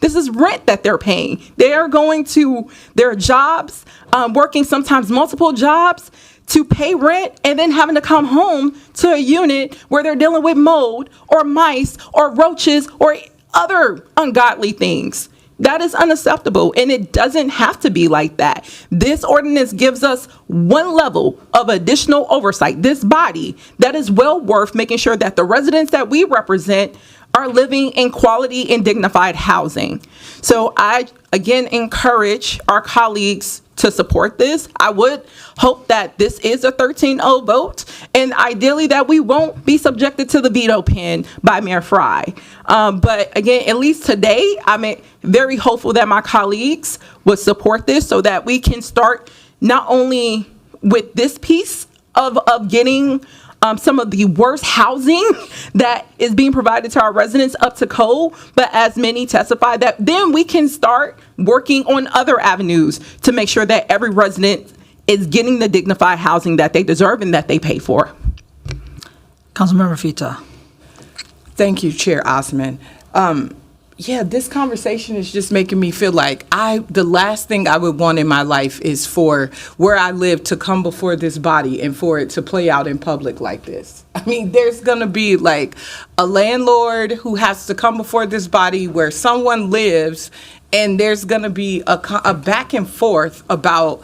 This is rent that they're paying. They are going to their jobs, working sometimes multiple jobs to pay rent, and then having to come home to a unit where they're dealing with mold or mice or roaches or other ungodly things. That is unacceptable, and it doesn't have to be like that. This ordinance gives us one level of additional oversight, this body, that is well worth making sure that the residents that we represent are living in quality and dignified housing. So I, again, encourage our colleagues to support this. I would hope that this is a 13-0 vote, and ideally that we won't be subjected to the veto pen by Mayor Fry. But again, at least today, I'm very hopeful that my colleagues would support this so that we can start not only with this piece of getting some of the worst housing that is being provided to our residents up to code, but as many testify, that then we can start working on other avenues to make sure that every resident is getting the dignified housing that they deserve and that they pay for. Councilmember Fita. Thank you, Chair Osman. Yeah, this conversation is just making me feel like the last thing I would want in my life is for where I live to come before this body and for it to play out in public like this. I mean, there's going to be like a landlord who has to come before this body where someone lives, and there's going to be a back and forth about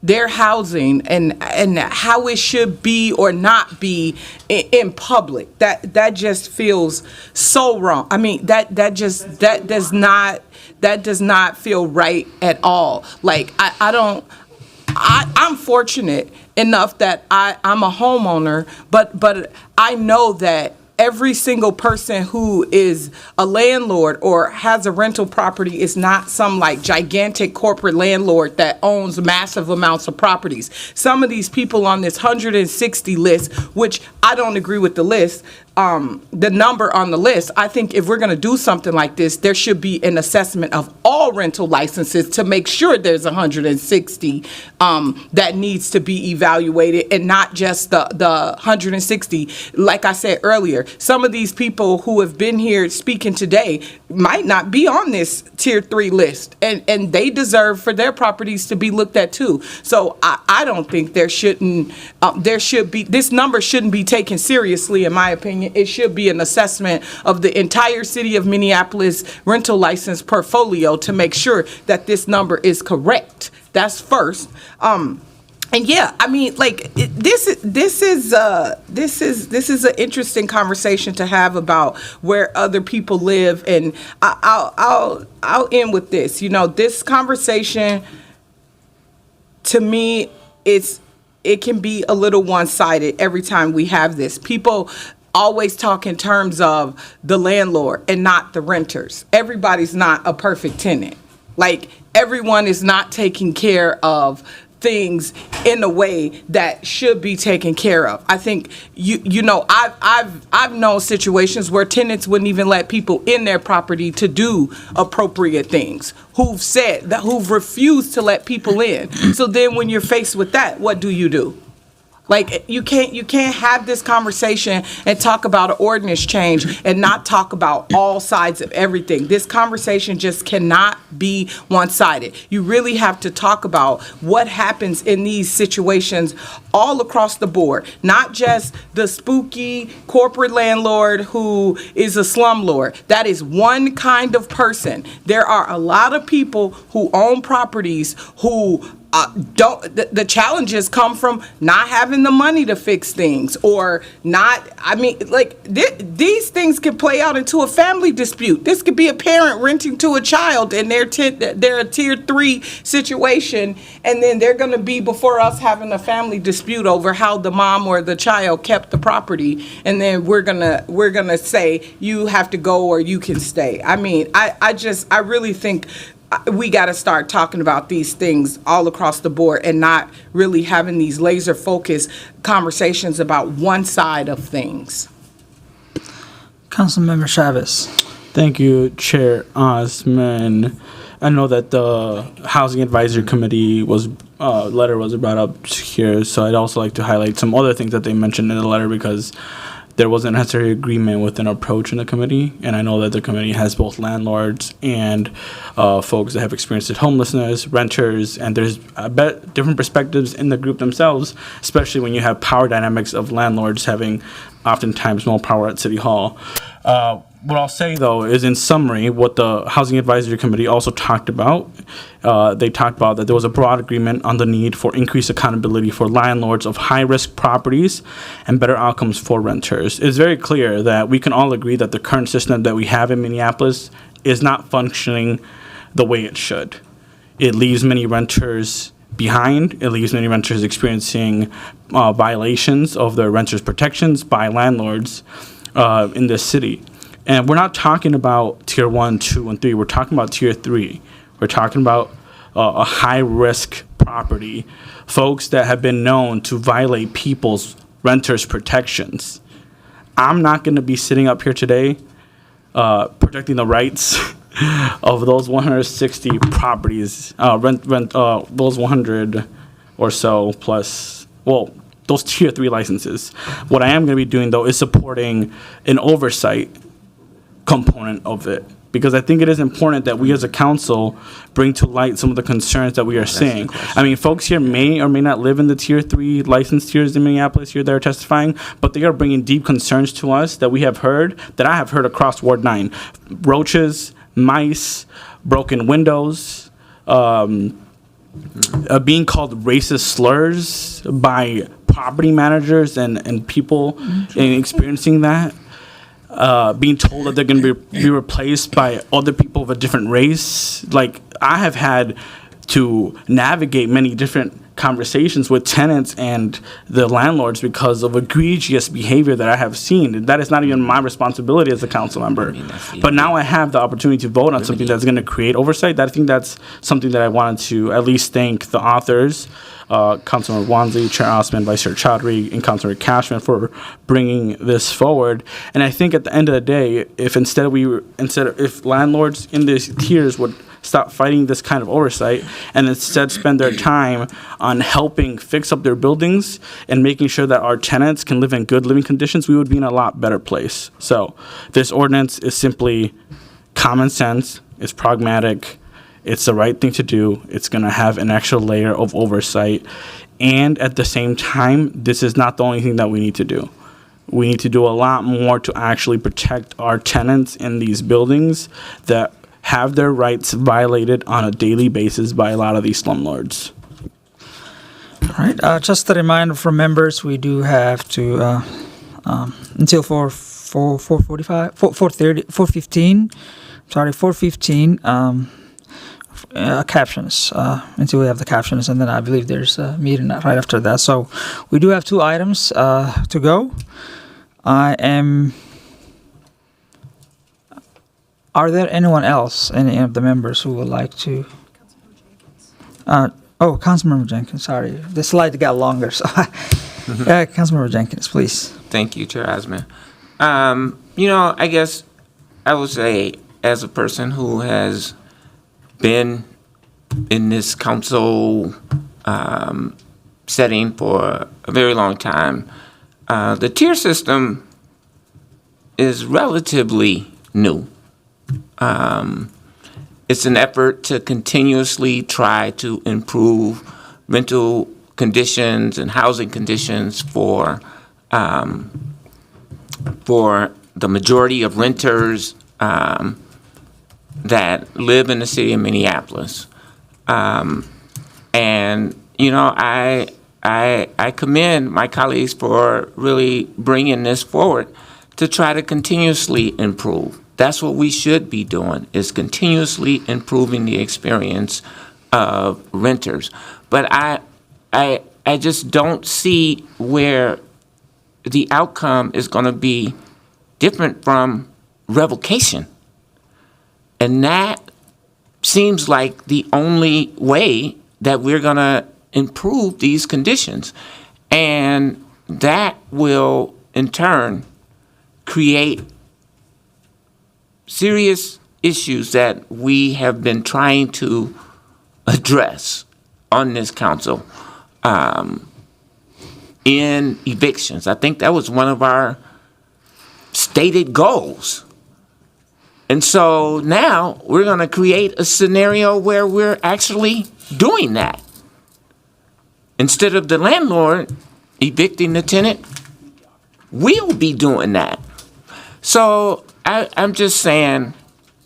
their housing and how it should be or not be in public. That just feels so wrong. I mean, that does not feel right at all. Like I'm fortunate enough that I'm a homeowner, but I know that every single person who is a landlord or has a rental property is not some like gigantic corporate landlord that owns massive amounts of properties. Some of these people on this 160 list, which I don't agree with the list, the number on the list, I think if we're going to do something like this, there should be an assessment of all rental licenses to make sure there's 160 that needs to be evaluated, and not just the 160. Like I said earlier, some of these people who have been here speaking today might not be on this tier 3 list, and they deserve for their properties to be looked at too. So I don't think there should be, this number shouldn't be taken seriously, in my opinion. It should be an assessment of the entire city of Minneapolis rental license portfolio to make sure that this number is correct. That's first. And yeah, I mean, like this is an interesting conversation to have about where other people live, and I'll end with this. You know, this conversation, to me, it can be a little one-sided every time we have this. People always talk in terms of the landlord and not the renters. Everybody's not a perfect tenant. Like, everyone is not taking care of things in a way that should be taken care of. I think you know, I've known situations where tenants wouldn't even let people in their property to do appropriate things, who've refused to let people in. So then when you're faced with that, what do? Like, you can't have this conversation and talk about an ordinance change and not talk about all sides of everything. This conversation just cannot be one-sided. You really have to talk about what happens in these situations all across the board, not just the spooky corporate landlord who is a slumlord. That is one kind of person. There are a lot of people who own properties who the challenges come from not having the money to fix things, or not. I mean, like, these things can play out into a family dispute. This could be a parent renting to a child, and they're a tier 3 situation, and then they're going to be before us having a family dispute over how the mom or the child kept the property, and then we're gonna say you have to go or you can stay. I mean, I really think we got to start talking about these things all across the board and not really having these laser focused conversations about one side of things. Councilmember Chavez. Thank you, Chair Osman. I know that the Housing Advisory Committee letter was brought up here, so I'd also like to highlight some other things that they mentioned in the letter, because there wasn't necessarily agreement with an approach in the committee, and I know that the committee has both landlords and folks that have experienced homelessness, renters, and there's different perspectives in the group themselves, especially when you have power dynamics of landlords having oftentimes more power at City Hall. What I'll say, though, is in summary, what the Housing Advisory Committee also talked about, they talked about that there was a broad agreement on the need for increased accountability for landlords of high-risk properties and better outcomes for renters. It's very clear that we can all agree that the current system that we have in Minneapolis is not functioning the way it should. It leaves many renters behind. It leaves many renters experiencing violations of their renters' protections by landlords in this city. And we're not talking about tier 1, 2, and 3. We're talking about tier 3. We're talking about a high-risk property, folks that have been known to violate people's renters' protections. I'm not going to be sitting up here today protecting the rights of those 160 properties, those 100 or so plus, well, those tier 3 licenses. What I am going to be doing, though, is supporting an oversight component of it, because I think it is important that we as a council bring to light some of the concerns that we are seeing. I mean, folks here may or may not live in the tier 3 license tiers in Minneapolis here that are testifying, but they are bringing deep concerns to us that we have heard, that I have heard across Ward 9. Roaches, mice, broken windows, being called racist slurs by property managers and people experiencing that. Being told that they're going to be replaced by other people of a different race. Like, I have had to navigate many different conversations with tenants and the landlords because of egregious behavior that I have seen. That is not even my responsibility as a council member. But now I have the opportunity to vote on something that's going to create oversight. I think that's something that I wanted to at least thank the authors, Councilmember Wansley, Chair Osman, Vice Chair Chowdhury, and Councilmember Cashman for bringing this forward. And I think at the end of the day, if landlords in these tiers would stop fighting this kind of oversight and instead spend their time on helping fix up their buildings and making sure that our tenants can live in good living conditions, we would be in a lot better place. So this ordinance is simply common sense, it's pragmatic, it's the right thing to do, it's going to have an extra layer of oversight, and at the same time, this is not the only thing that we need to do. We need to do a lot more to actually protect our tenants in these buildings that have their rights violated on a daily basis by a lot of these slumlords. All right. Just a reminder for members, we do have to until 4:45, 4:30, 4:15. Sorry, 4:15. Captions until we have the captions, and then I believe there's a meeting right after that. So we do have 2 items to go. Are there anyone else, any of the members who would like to? Councilmember Jenkins, sorry. The slide got longer, so Councilmember Jenkins, please. Thank you, Chair Osman. I guess I would say, as a person who has been in this council setting for a very long time, the tier system is relatively new. It's an effort to continuously try to improve rental conditions and housing conditions for the majority of renters that live in the city of Minneapolis. I commend my colleagues for really bringing this forward to try to continuously improve. That's what we should be doing, is continuously improving the experience of renters. But I just don't see where the outcome is going to be different from revocation. And that seems like the only way that we're going to improve these conditions. And that will, in turn, create serious issues that we have been trying to address on this council in evictions. I think that was one of our stated goals. And so now we're going to create a scenario where we're actually doing that. Instead of the landlord evicting the tenant, we'll be doing that. So I'm just saying,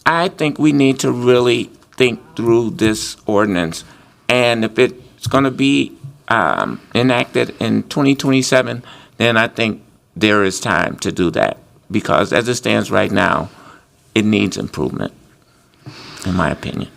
I think we need to really think through this ordinance. And if it's going to be enacted in 2027, then I think there is time to do that. Because as it stands right now, it needs improvement, in my opinion.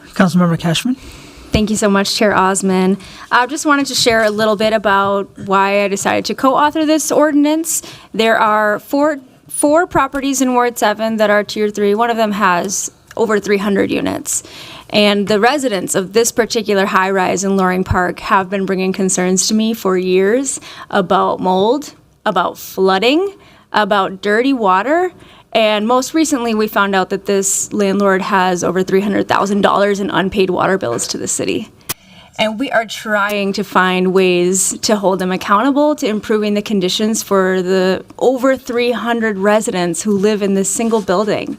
Councilmember Cashman. Thank you so much, Chair Osman. I just wanted to share a little bit about why I decided to co-author this ordinance. There are four properties in Ward 7 that are Tier 3. One of them has over 300 units. And the residents of this particular high-rise in Loring Park have been bringing concerns to me for years about mold, about flooding, about dirty water. And most recently, we found out that this landlord has over $300,000 in unpaid water bills to the city. And we are trying to find ways to hold them accountable to improving the conditions for the over 300 residents who live in this single building.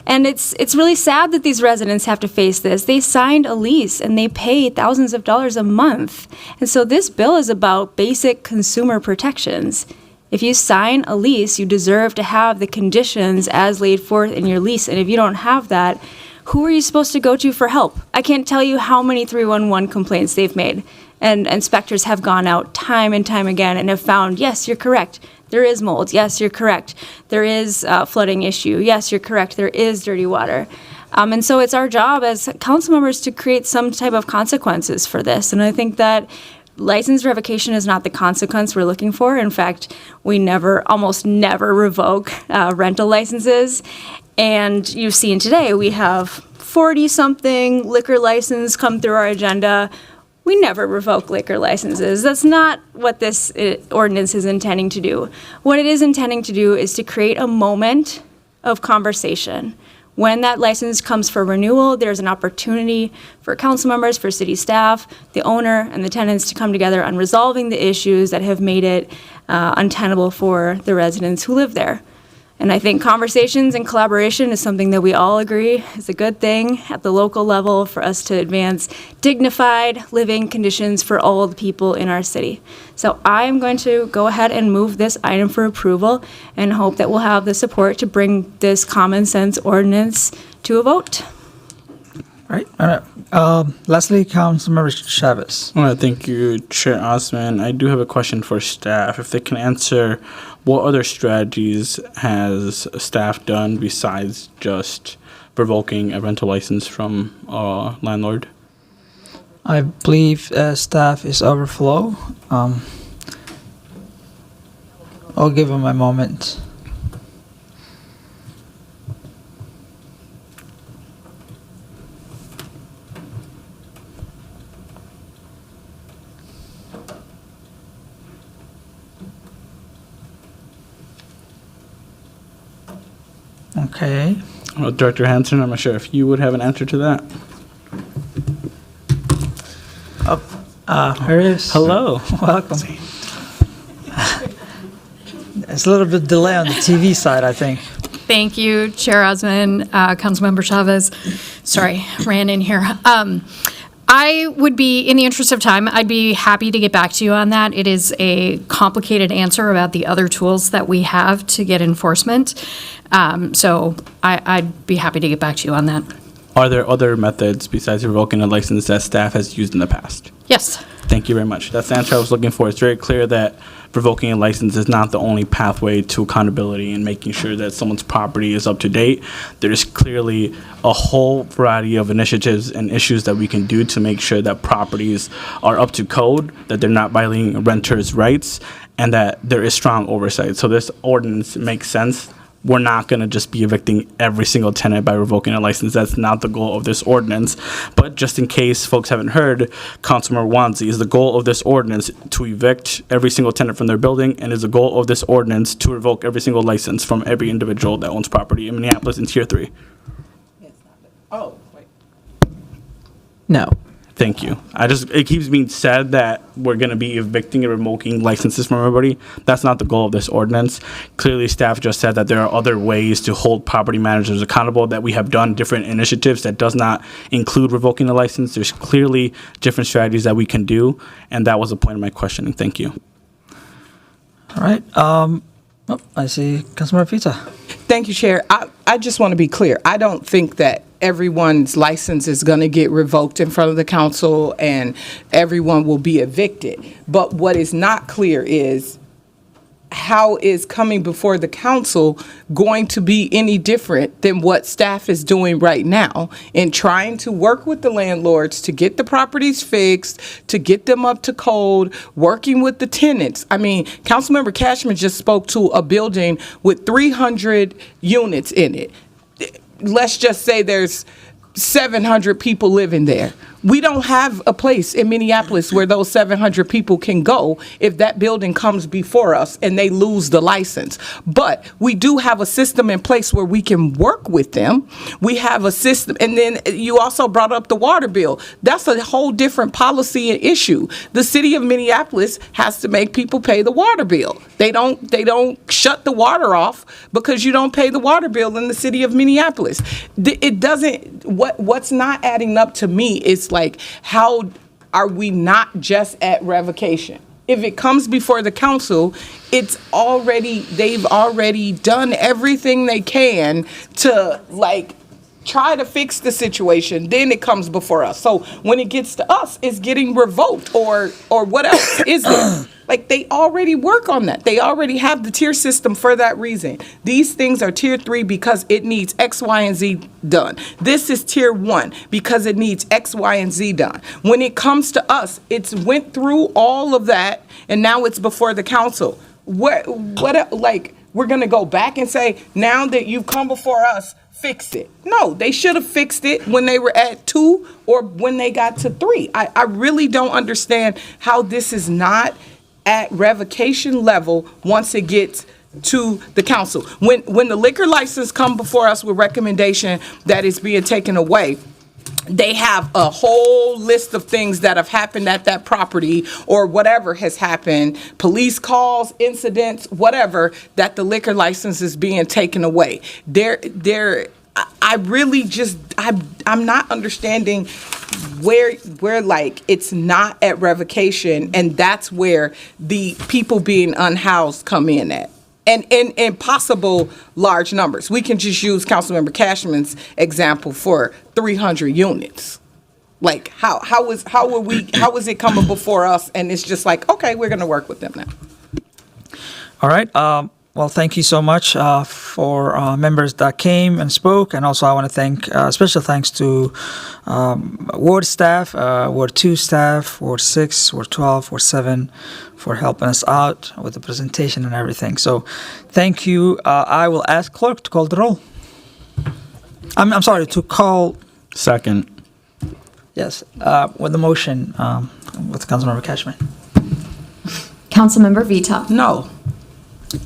And it's really sad that these residents have to face this. They signed a lease and they pay thousands of dollars a month. And so this bill is about basic consumer protections. If you sign a lease, you deserve to have the conditions as laid forth in your lease. And if you don't have that, who are you supposed to go to for help? I can't tell you how many 311 complaints they've made. And inspectors have gone out time and time again and have found, yes, you're correct. There is mold. Yes, you're correct. There is a flooding issue. Yes, you're correct. There is dirty water. And so it's our job as council members to create some type of consequences for this. And I think that license revocation is not the consequence we're looking for. In fact, we almost never revoke rental licenses. And you've seen today, we have 40-something liquor license come through our agenda. We never revoke liquor licenses. That's not what this ordinance is intending to do. What it is intending to do is to create a moment of conversation when that license comes for renewal, there's an opportunity for council members, for city staff, the owner, and the tenants to come together on resolving the issues that have made it untenable for the residents who live there. And I think conversations and collaboration is something that we all agree is a good thing at the local level for us to advance dignified living conditions for all the people in our city. So I am going to go ahead and move this item for approval and hope that we'll have the support to bring this common sense ordinance to a vote. All right. Lastly, Councilmember Chavez. All right, thank you, Chair Osman. I do have a question for staff. If they can answer, what other strategies has staff done besides just revoking a rental license from a landlord? I believe staff is overflow. I'll give him a moment. Okay. Well, Director Hanson, I'm not sure if you would have an answer to that. Here it is. Hello. Welcome. There's a little bit of delay on the TV side, I think. Thank you, Chair Osman, Councilmember Chavez. Sorry, ran in here. I would be, in the interest of time, I'd be happy to get back to you on that. It is a complicated answer about the other tools that we have to get enforcement. So I'd be happy to get back to you on that. Are there other methods besides revoking a license that staff has used in the past? Yes. Thank you very much. That's the answer I was looking for. It's very clear that revoking a license is not the only pathway to accountability and making sure that someone's property is up to date. There's clearly a whole variety of initiatives and issues that we can do to make sure that properties are up to code, that they're not violating renters' rights, and that there is strong oversight. So this ordinance makes sense. We're not going to just be evicting every single tenant by revoking a license. That's not the goal of this ordinance. But just in case folks haven't heard, Councilmember Wansley, is the goal of this ordinance to evict every single tenant from their building, and is the goal of this ordinance to revoke every single license from every individual that owns property in Minneapolis in Tier 3? Oh, wait. No. Thank you. It keeps being said that we're going to be evicting and revoking licenses from everybody. That's not the goal of this ordinance. Clearly, staff just said that there are other ways to hold property managers accountable, that we have done different initiatives that does not include revoking the license. There's clearly different strategies that we can do, and that was the point of my questioning. Thank you. All right. I see Councilmember Pizza. Thank you, Chair. I just want to be clear. I don't think that everyone's license is going to get revoked in front of the council and everyone will be evicted. But what is not clear is how is coming before the council going to be any different than what staff is doing right now in trying to work with the landlords to get the properties fixed, to get them up to code, working with the tenants. I mean, Councilmember Cashman just spoke to a building with 300 units in it. Let's just say there's 700 people living there. We don't have a place in Minneapolis where those 700 people can go if that building comes before us and they lose the license. But we do have a system in place where we can work with them. We have a system. And then you also brought up the water bill. That's a whole different policy and issue. The city of Minneapolis has to make people pay the water bill. They don't shut the water off because you don't pay the water bill in the city of Minneapolis. It doesn't, what's not adding up to me is like, how are we not just at revocation? If it comes before the council, they've already done everything they can to like try to fix the situation. Then it comes before us. So when it gets to us, it's getting revoked or what else is there? Like they already work on that. They already have the tier system for that reason. These things are tier 3 because it needs X, Y, and Z done. This is tier 1 because it needs X, Y, and Z done. When it comes to us, it's went through all of that and now it's before the council. We're going to go back and say, now that you've come before us, fix it. No, they should have fixed it when they were at 2 or when they got to 3. I really don't understand how this is not at revocation level once it gets to the council. When the liquor license come before us with recommendation that is being taken away, they have a whole list of things that have happened at that property or whatever has happened, police calls, incidents, whatever, that the liquor license is being taken away. I really just, I'm not understanding where like it's not at revocation, and that's where the people being unhoused come in at. And possible large numbers. We can just use Councilmember Cashman's example for 300 units. Like how is it coming before us, and it's just like, okay, we're gonna work with them now. All right. Well, thank you so much for members that came and spoke. And also I want to thank, special thanks to Ward staff, Ward 2 staff, Ward 6, Ward 12, Ward 7, for helping us out with the presentation and everything. So thank you. I will ask clerk to call the roll. I'm sorry, to call. Second. Yes, with the motion with Councilmember Cashman. Councilmember Vita. No.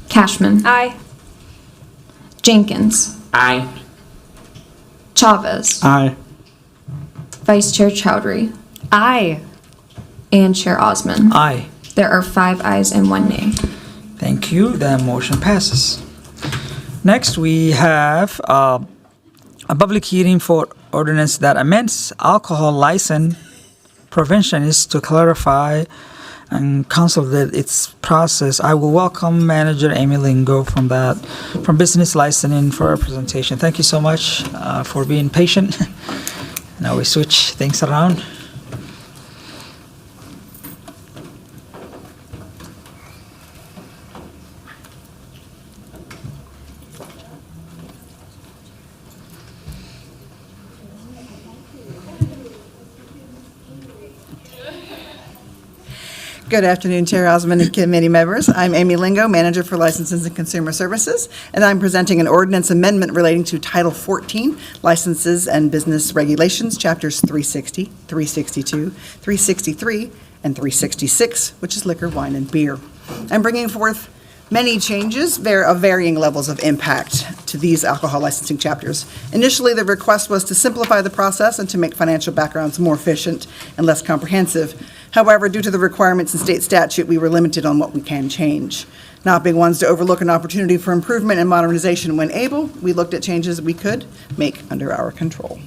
Cashman. Aye. Jenkins. Aye. Chavez. Aye. Vice Chair Chowdhury. Aye. And Chair Osman. Aye. There are 5 ayes and 1 nay. Thank you. That motion passes. Next, we have a public hearing for ordinance that amends alcohol license prevention is to clarify and consolidate its process. I will welcome Manager Amy Lingo from Business Licensing for our presentation. Thank you so much for being patient. Now we switch things around. Good afternoon, Chair Osmond and committee members. I'm Amy Lingo, Manager for Licenses and Consumer Services, and I'm presenting an ordinance amendment relating to Title 14, Licenses and Business Regulations, Chapters 360, 362, 363, and 366, which is liquor, wine, and beer. I'm bringing forth many changes of varying levels of impact to these alcohol licensing chapters. Initially, the request was to simplify the process and to make financial backgrounds more efficient and less comprehensive. However, due to the requirements in state statute, we were limited on what we can change. Not being ones to overlook an opportunity for improvement and modernization when able, we looked at changes we could make under our control.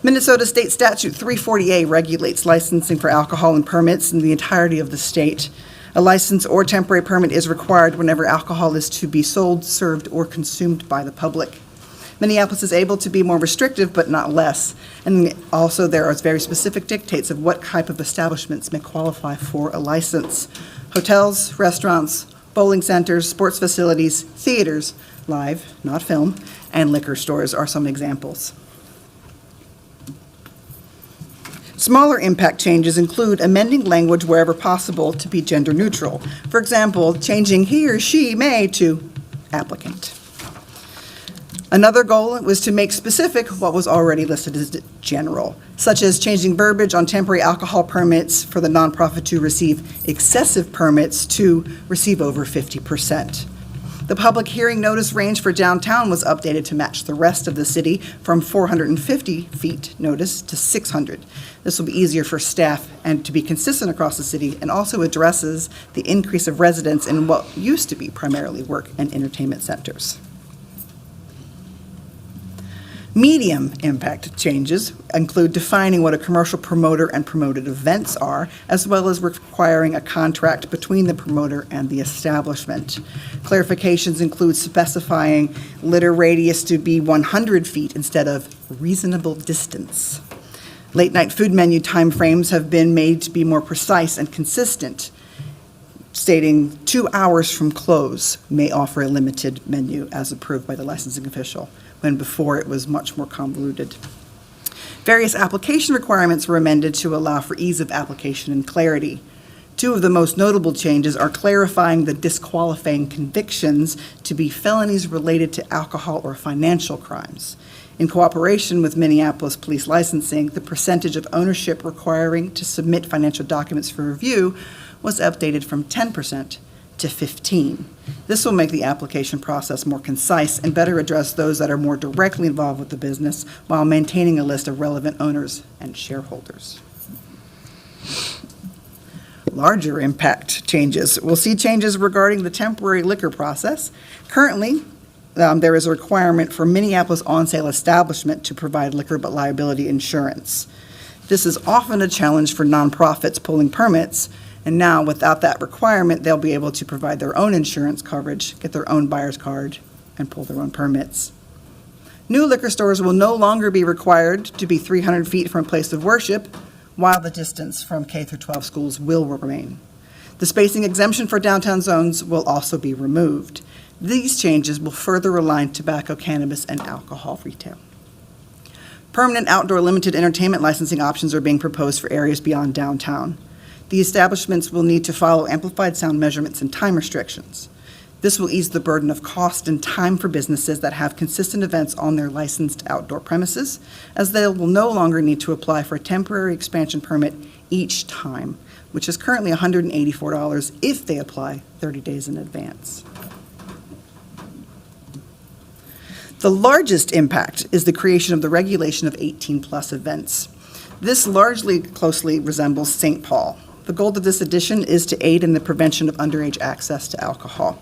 Minnesota State Statute 340A regulates licensing for alcohol and permits in the entirety of the state. A license or temporary permit is required whenever alcohol is to be sold, served, or consumed by the public. Minneapolis is able to be more restrictive, but not less. And also there are very specific dictates of what type of establishments may qualify for a license. Hotels, restaurants, bowling centers, sports facilities, theaters, live, not film, and liquor stores are some examples. Smaller impact changes include amending language wherever possible to be gender neutral. For example, changing he or she may to applicant. Another goal was to make specific what was already listed as general, such as changing verbiage on temporary alcohol permits for the nonprofit to receive excessive permits to receive over 50%. The public hearing notice range for downtown was updated to match the rest of the city from 450 feet notice to 600. This will be easier for staff and to be consistent across the city, and also addresses the increase of residents in what used to be primarily work and entertainment centers. Medium impact changes include defining what a commercial promoter and promoted events are, as well as requiring a contract between the promoter and the establishment. Clarifications include specifying litter radius to be 100 feet instead of reasonable distance. Late night food menu timeframes have been made to be more precise and consistent, stating 2 hours from close may offer a limited menu as approved by the licensing official, when before it was much more convoluted. Various application requirements were amended to allow for ease of application and clarity. Two of the most notable changes are clarifying the disqualifying convictions to be felonies related to alcohol or financial crimes. In cooperation with Minneapolis Police Licensing, the percentage of ownership requiring to submit financial documents for review was updated from 10% to 15. This will make the application process more concise and better address those that are more directly involved with the business while maintaining a list of relevant owners and shareholders. Larger impact changes. We'll see changes regarding the temporary liquor process. Currently, there is a requirement for Minneapolis on-sale establishment to provide liquor but liability insurance. This is often a challenge for nonprofits pulling permits, and now without that requirement, they'll be able to provide their own insurance coverage, get their own buyer's card, and pull their own permits. New liquor stores will no longer be required to be 300 feet from a place of worship, while the distance from K through 12 schools will remain. The spacing exemption for downtown zones will also be removed. These changes will further align tobacco, cannabis, and alcohol retail. Permanent outdoor limited entertainment licensing options are being proposed for areas beyond downtown. The establishments will need to follow amplified sound measurements and time restrictions. This will ease the burden of cost and time for businesses that have consistent events on their licensed outdoor premises, as they will no longer need to apply for a temporary expansion permit each time, which is currently $184 if they apply 30 days in advance. The largest impact is the creation of the regulation of 18-plus events. This largely closely resembles St. Paul. The goal of this addition is to aid in the prevention of underage access to alcohol.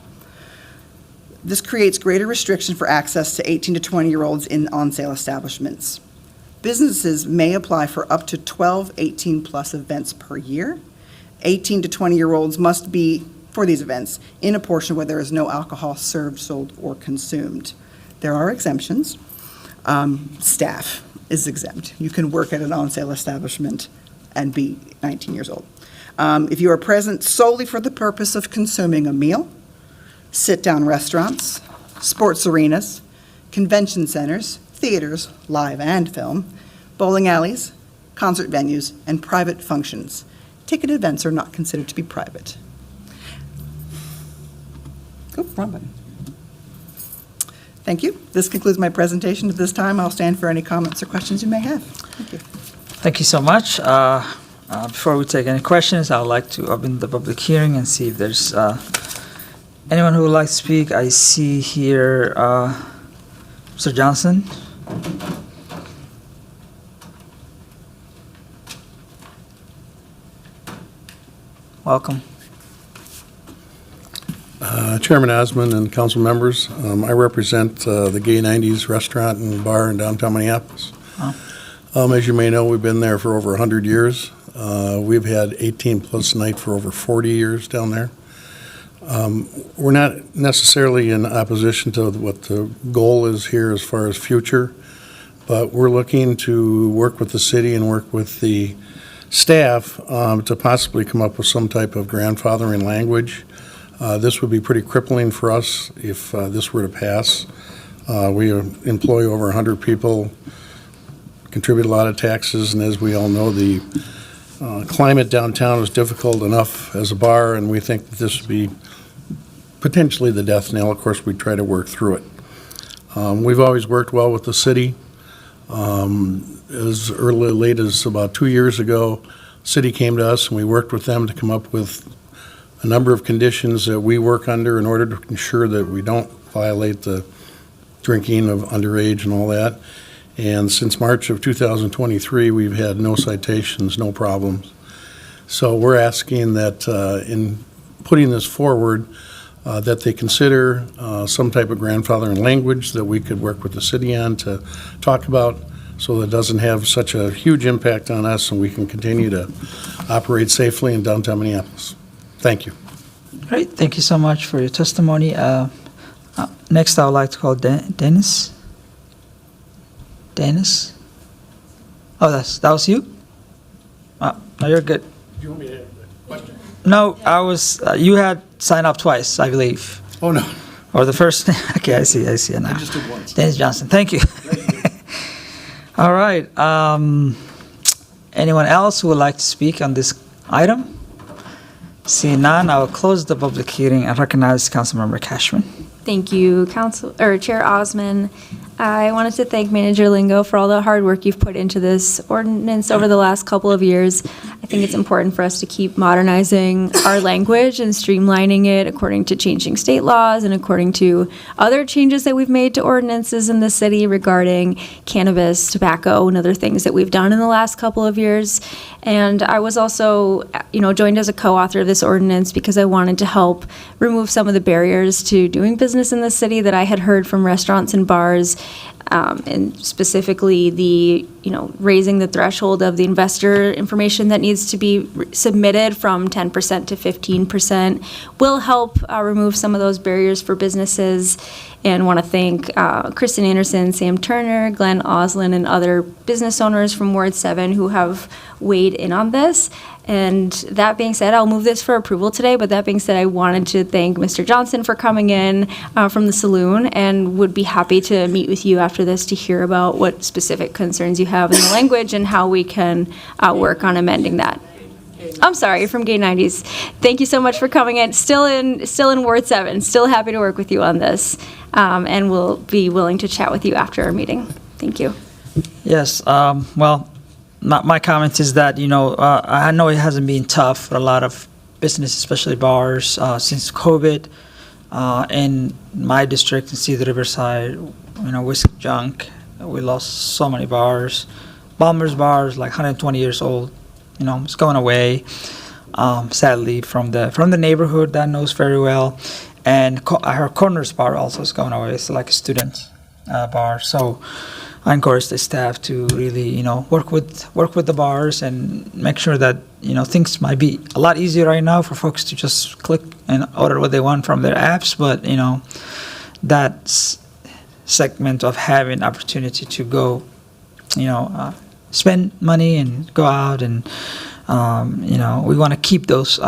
This creates greater restriction for access to 18 to 20-year-olds in on-sale establishments. Businesses may apply for up to 12 18-plus events per year. 18 to 20-year-olds must be, for these events, in a portion where there is no alcohol served, sold, or consumed. There are exemptions. Staff is exempt. You can work at an on-sale establishment and be 19 years old. If you are present solely for the purpose of consuming a meal, sit-down restaurants, sports arenas, convention centers, theaters, live and film, bowling alleys, concert venues, and private functions. Ticket events are not considered to be private. Oh, wrong button. Thank you. This concludes my presentation. At this time, I'll stand for any comments or questions you may have. Thank you. Thank you so much. Before we take any questions, I would like to open the public hearing and see if there's anyone who would like to speak. I see here Mr. Johnson. Welcome. Chairman Osmond and council members, I represent the Gay 90s restaurant and bar in downtown Minneapolis. As you may know, we've been there for over 100 years. We've had 18-plus night for over 40 years down there. We're not necessarily in opposition to what the goal is here as far as future, but we're looking to work with the city and work with the staff to possibly come up with some type of grandfathering language. This would be pretty crippling for us if this were to pass. We employ over 100 people, contribute a lot of taxes, and as we all know, the climate downtown is difficult enough as a bar, and we think that this would be potentially the death knell. Of course, we try to work through it. We've always worked well with the city. As late as about 2 years ago, the city came to us, and we worked with them to come up with a number of conditions that we work under in order to ensure that we don't violate the drinking of underage and all that. And since March of 2023, we've had no citations, no problems. So we're asking that in putting this forward, that they consider some type of grandfathering language that we could work with the city on to talk about, so that it doesn't have such a huge impact on us and we can continue to operate safely in downtown Minneapolis. Thank you. Great. Thank you so much for your testimony. Next, I would like to call Dennis. Dennis? Oh, that was you? No, you're good. Do you want me to have a question? No, I was, you had signed up twice, I believe. Oh, no. Or the first, okay, I see it now. I just did once. Dennis Johnson, thank you. All right. Anyone else who would like to speak on this item? Seeing none, I will close the public hearing and recognize Councilmember Cashman. Thank you, Chair Osmond. I wanted to thank Manager Lingo for all the hard work you've put into this ordinance over the last couple of years. I think it's important for us to keep modernizing our language and streamlining it according to changing state laws and according to other changes that we've made to ordinances in the city regarding cannabis, tobacco, and other things that we've done in the last couple of years. And I was also, joined as a co-author of this ordinance because I wanted to help remove some of the barriers to doing business in the city that I had heard from restaurants and bars. And specifically raising the threshold of the investor information that needs to be submitted from 10% to 15% will help remove some of those barriers for businesses. And want to thank Kristen Anderson, Sam Turner, Glenn Oslin, and other business owners from Ward 7 who have weighed in on this. And that being said, I'll move this for approval today, but that being said, I wanted to thank Mr. Johnson for coming in from the saloon and would be happy to meet with you after this to hear about what specific concerns you have in the language and how we can work on amending that. I'm sorry, you're from Gay 90s. Thank you so much for coming in. Still in Ward 7. Still happy to work with you on this. And we'll be willing to chat with you after our meeting. Thank you. Yes, my comment is that, I know it hasn't been tough for a lot of businesses, especially bars, since COVID. In my district in Cedar Riverside, Whiskey Junk, we lost so many bars. Balmer's bars, like 120 years old, it's going away, sadly, from the neighborhood that knows very well. And our Corners bar also is going away. It's like a student bar. So I encourage the staff to really, work with the bars and make sure that, things might be a lot easier right now for folks to just click and order what they want from their apps. But, that segment of having opportunity to go, spend money and go out and, we want to keep those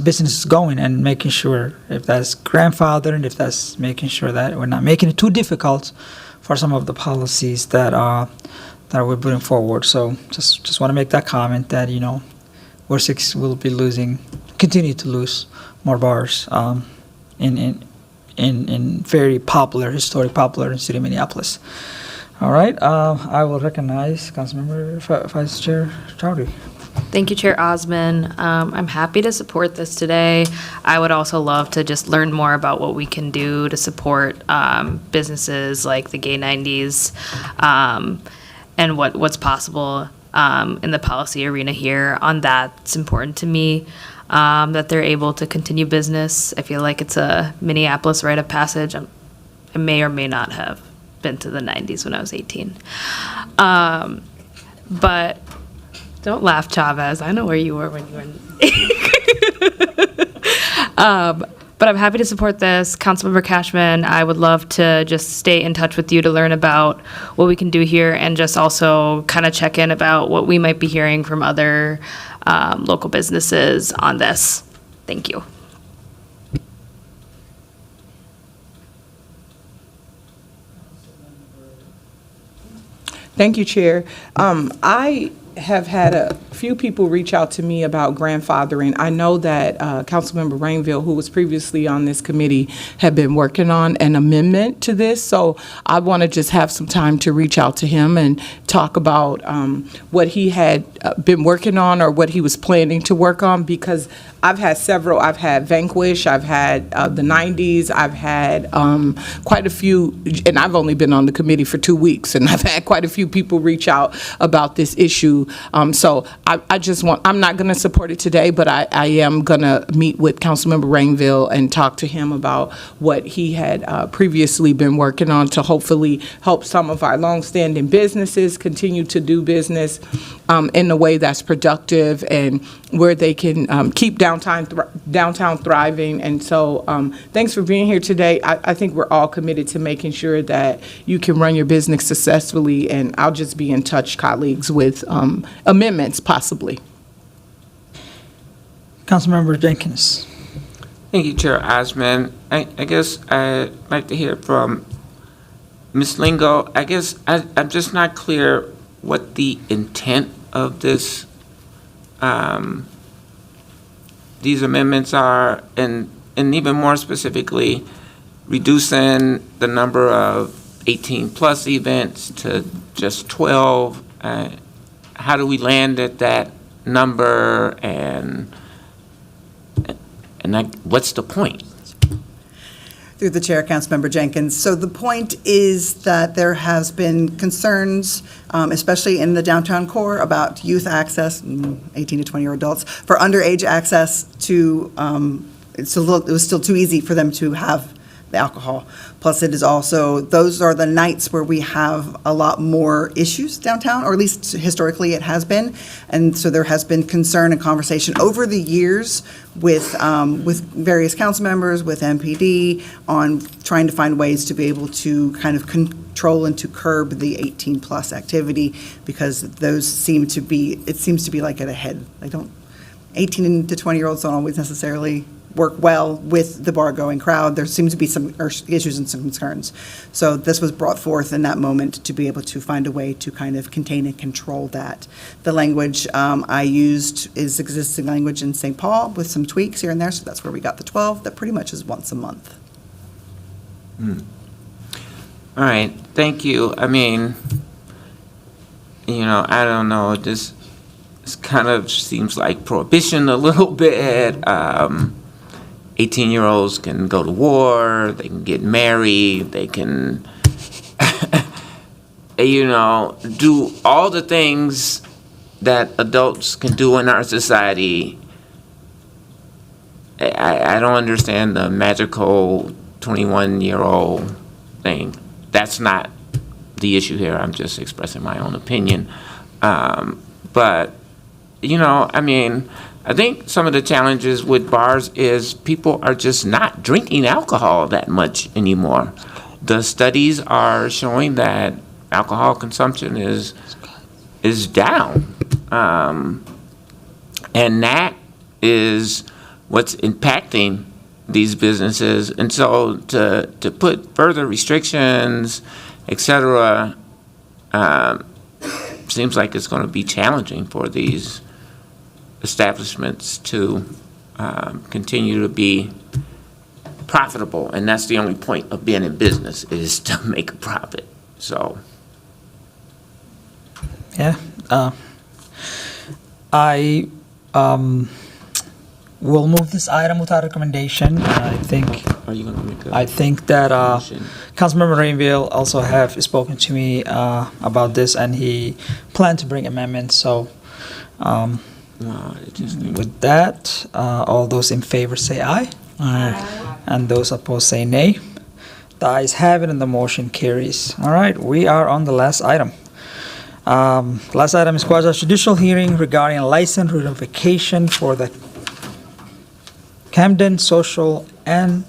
businesses going and making sure if that's grandfathered and if that's making sure that we're not making it too difficult for some of the policies that we're putting forward. So just want to make that comment that, Ward 6 will be continue to lose more bars in very historic popular in City of Minneapolis. All right, I will recognize Councilmember Vice Chair Chowdhury. Thank you, Chair Osman. I'm happy to support this today. I would also love to just learn more about what we can do to support businesses like the Gay 90s and what's possible in the policy arena here. On that, it's important to me that they're able to continue business. I feel like it's a Minneapolis rite of passage. I may or may not have been to the 90s when I was 18. But don't laugh, Chavez. I know where you were when you were in. But I'm happy to support this. Councilmember Cashman, I would love to just stay in touch with you to learn about what we can do here and just also kind of check in about what we might be hearing from other local businesses on this. Thank you. Thank you, Chair. I have had a few people reach out to me about grandfathering. I know that Councilmember Rainville, who was previously on this committee, had been working on an amendment to this. So I want to just have some time to reach out to him and talk about what he had been working on or what he was planning to work on, because I've had several. I've had Vanquish, I've had the 90s, I've had quite a few, and I've only been on the committee for 2 weeks, and I've had quite a few people reach out about this issue. So I just I'm not going to support it today, but I am going to meet with Councilmember Rainville and talk to him about what he had previously been working on to hopefully help some of our longstanding businesses continue to do business in a way that's productive and where they can keep downtown thriving. And so thanks for being here today. I think we're all committed to making sure that you can run your business successfully, and I'll just be in touch, colleagues, with amendments possibly. Councilmember Jenkins. Thank you, Chair Osman. I guess I'd like to hear from Ms. Lingo. I guess I'm just not clear what the intent of this these amendments are, and even more specifically, reducing the number of 18-plus events to just 12. How do we land at that number, and what's the point? Through the chair, Councilmember Jenkins. So the point is that there has been concerns, especially in the downtown core, about youth access, 18 to 20-year adults, for underage access to, it was still too easy for them to have the alcohol. Plus, it is also, those are the nights where we have a lot more issues downtown, or at least historically it has been. And so there has been concern and conversation over the years with various council members, with MPD, on trying to find ways to be able to kind of control and to curb the 18-plus activity, because those seem to be, it seems to be like at a head. 18 to 20-year-olds don't always necessarily work well with the bar-going crowd. There seems to be some issues and some concerns. So this was brought forth in that moment to be able to find a way to kind of contain and control that. The language I used is existing language in St. Paul with some tweaks here and there, so that's where we got the 12. That pretty much is once a month. All right, thank you. I mean, I don't know, this kind of seems like prohibition a little bit. 18-year-olds can go to war, they can get married, they can, do all the things that adults can do in our society. I don't understand the magical 21-year-old thing. That's not the issue here. I'm just expressing my own opinion. But, I think some of the challenges with bars is people are just not drinking alcohol that much anymore. The studies are showing that alcohol consumption is down. And that is what's impacting these businesses. And so to put further restrictions, et cetera, seems like it's going to be challenging for these establishments to continue to be profitable, and that's the only point of being in business, is to make a profit. So yeah, I will move this item without recommendation. I think that Councilmember Rainville also have spoken to me about this, and he planned to bring amendments. So with that, all those in favor say aye. Aye. And those opposed say nay. The ayes have it and the motion carries. All right, we are on the last item. Last item is quasi-judicial hearing regarding a license revocation for the Camden Social and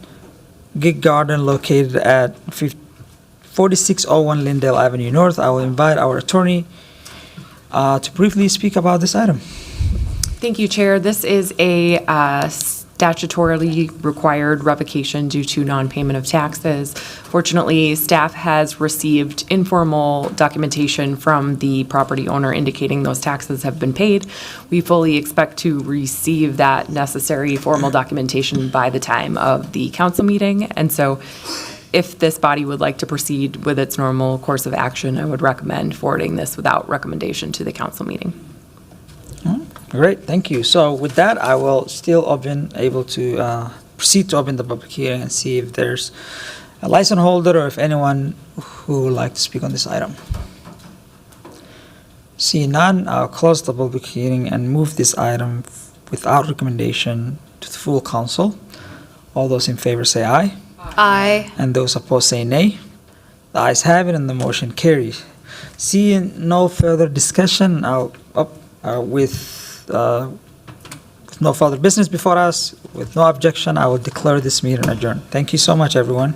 Gig Garden located at 4601 Lindale Avenue North. I will invite our attorney to briefly speak about this item. Thank you, Chair. This is a statutorily required revocation due to non-payment of taxes. Fortunately, staff has received informal documentation from the property owner indicating those taxes have been paid. We fully expect to receive that necessary formal documentation by the time of the council meeting. And so if this body would like to proceed with its normal course of action, I would recommend forwarding this without recommendation to the council meeting. Great, thank you. So with that, I will still proceed to open the public hearing and see if there's a license holder or if anyone who would like to speak on this item. See none, I'll close the public hearing and move this item without recommendation to the full council. All those in favor say aye. Aye. And those opposed say nay. The ayes have it and the motion carries. Seeing no further discussion, with no further business before us, with no objection, I will declare this meeting adjourned. Thank you so much, everyone.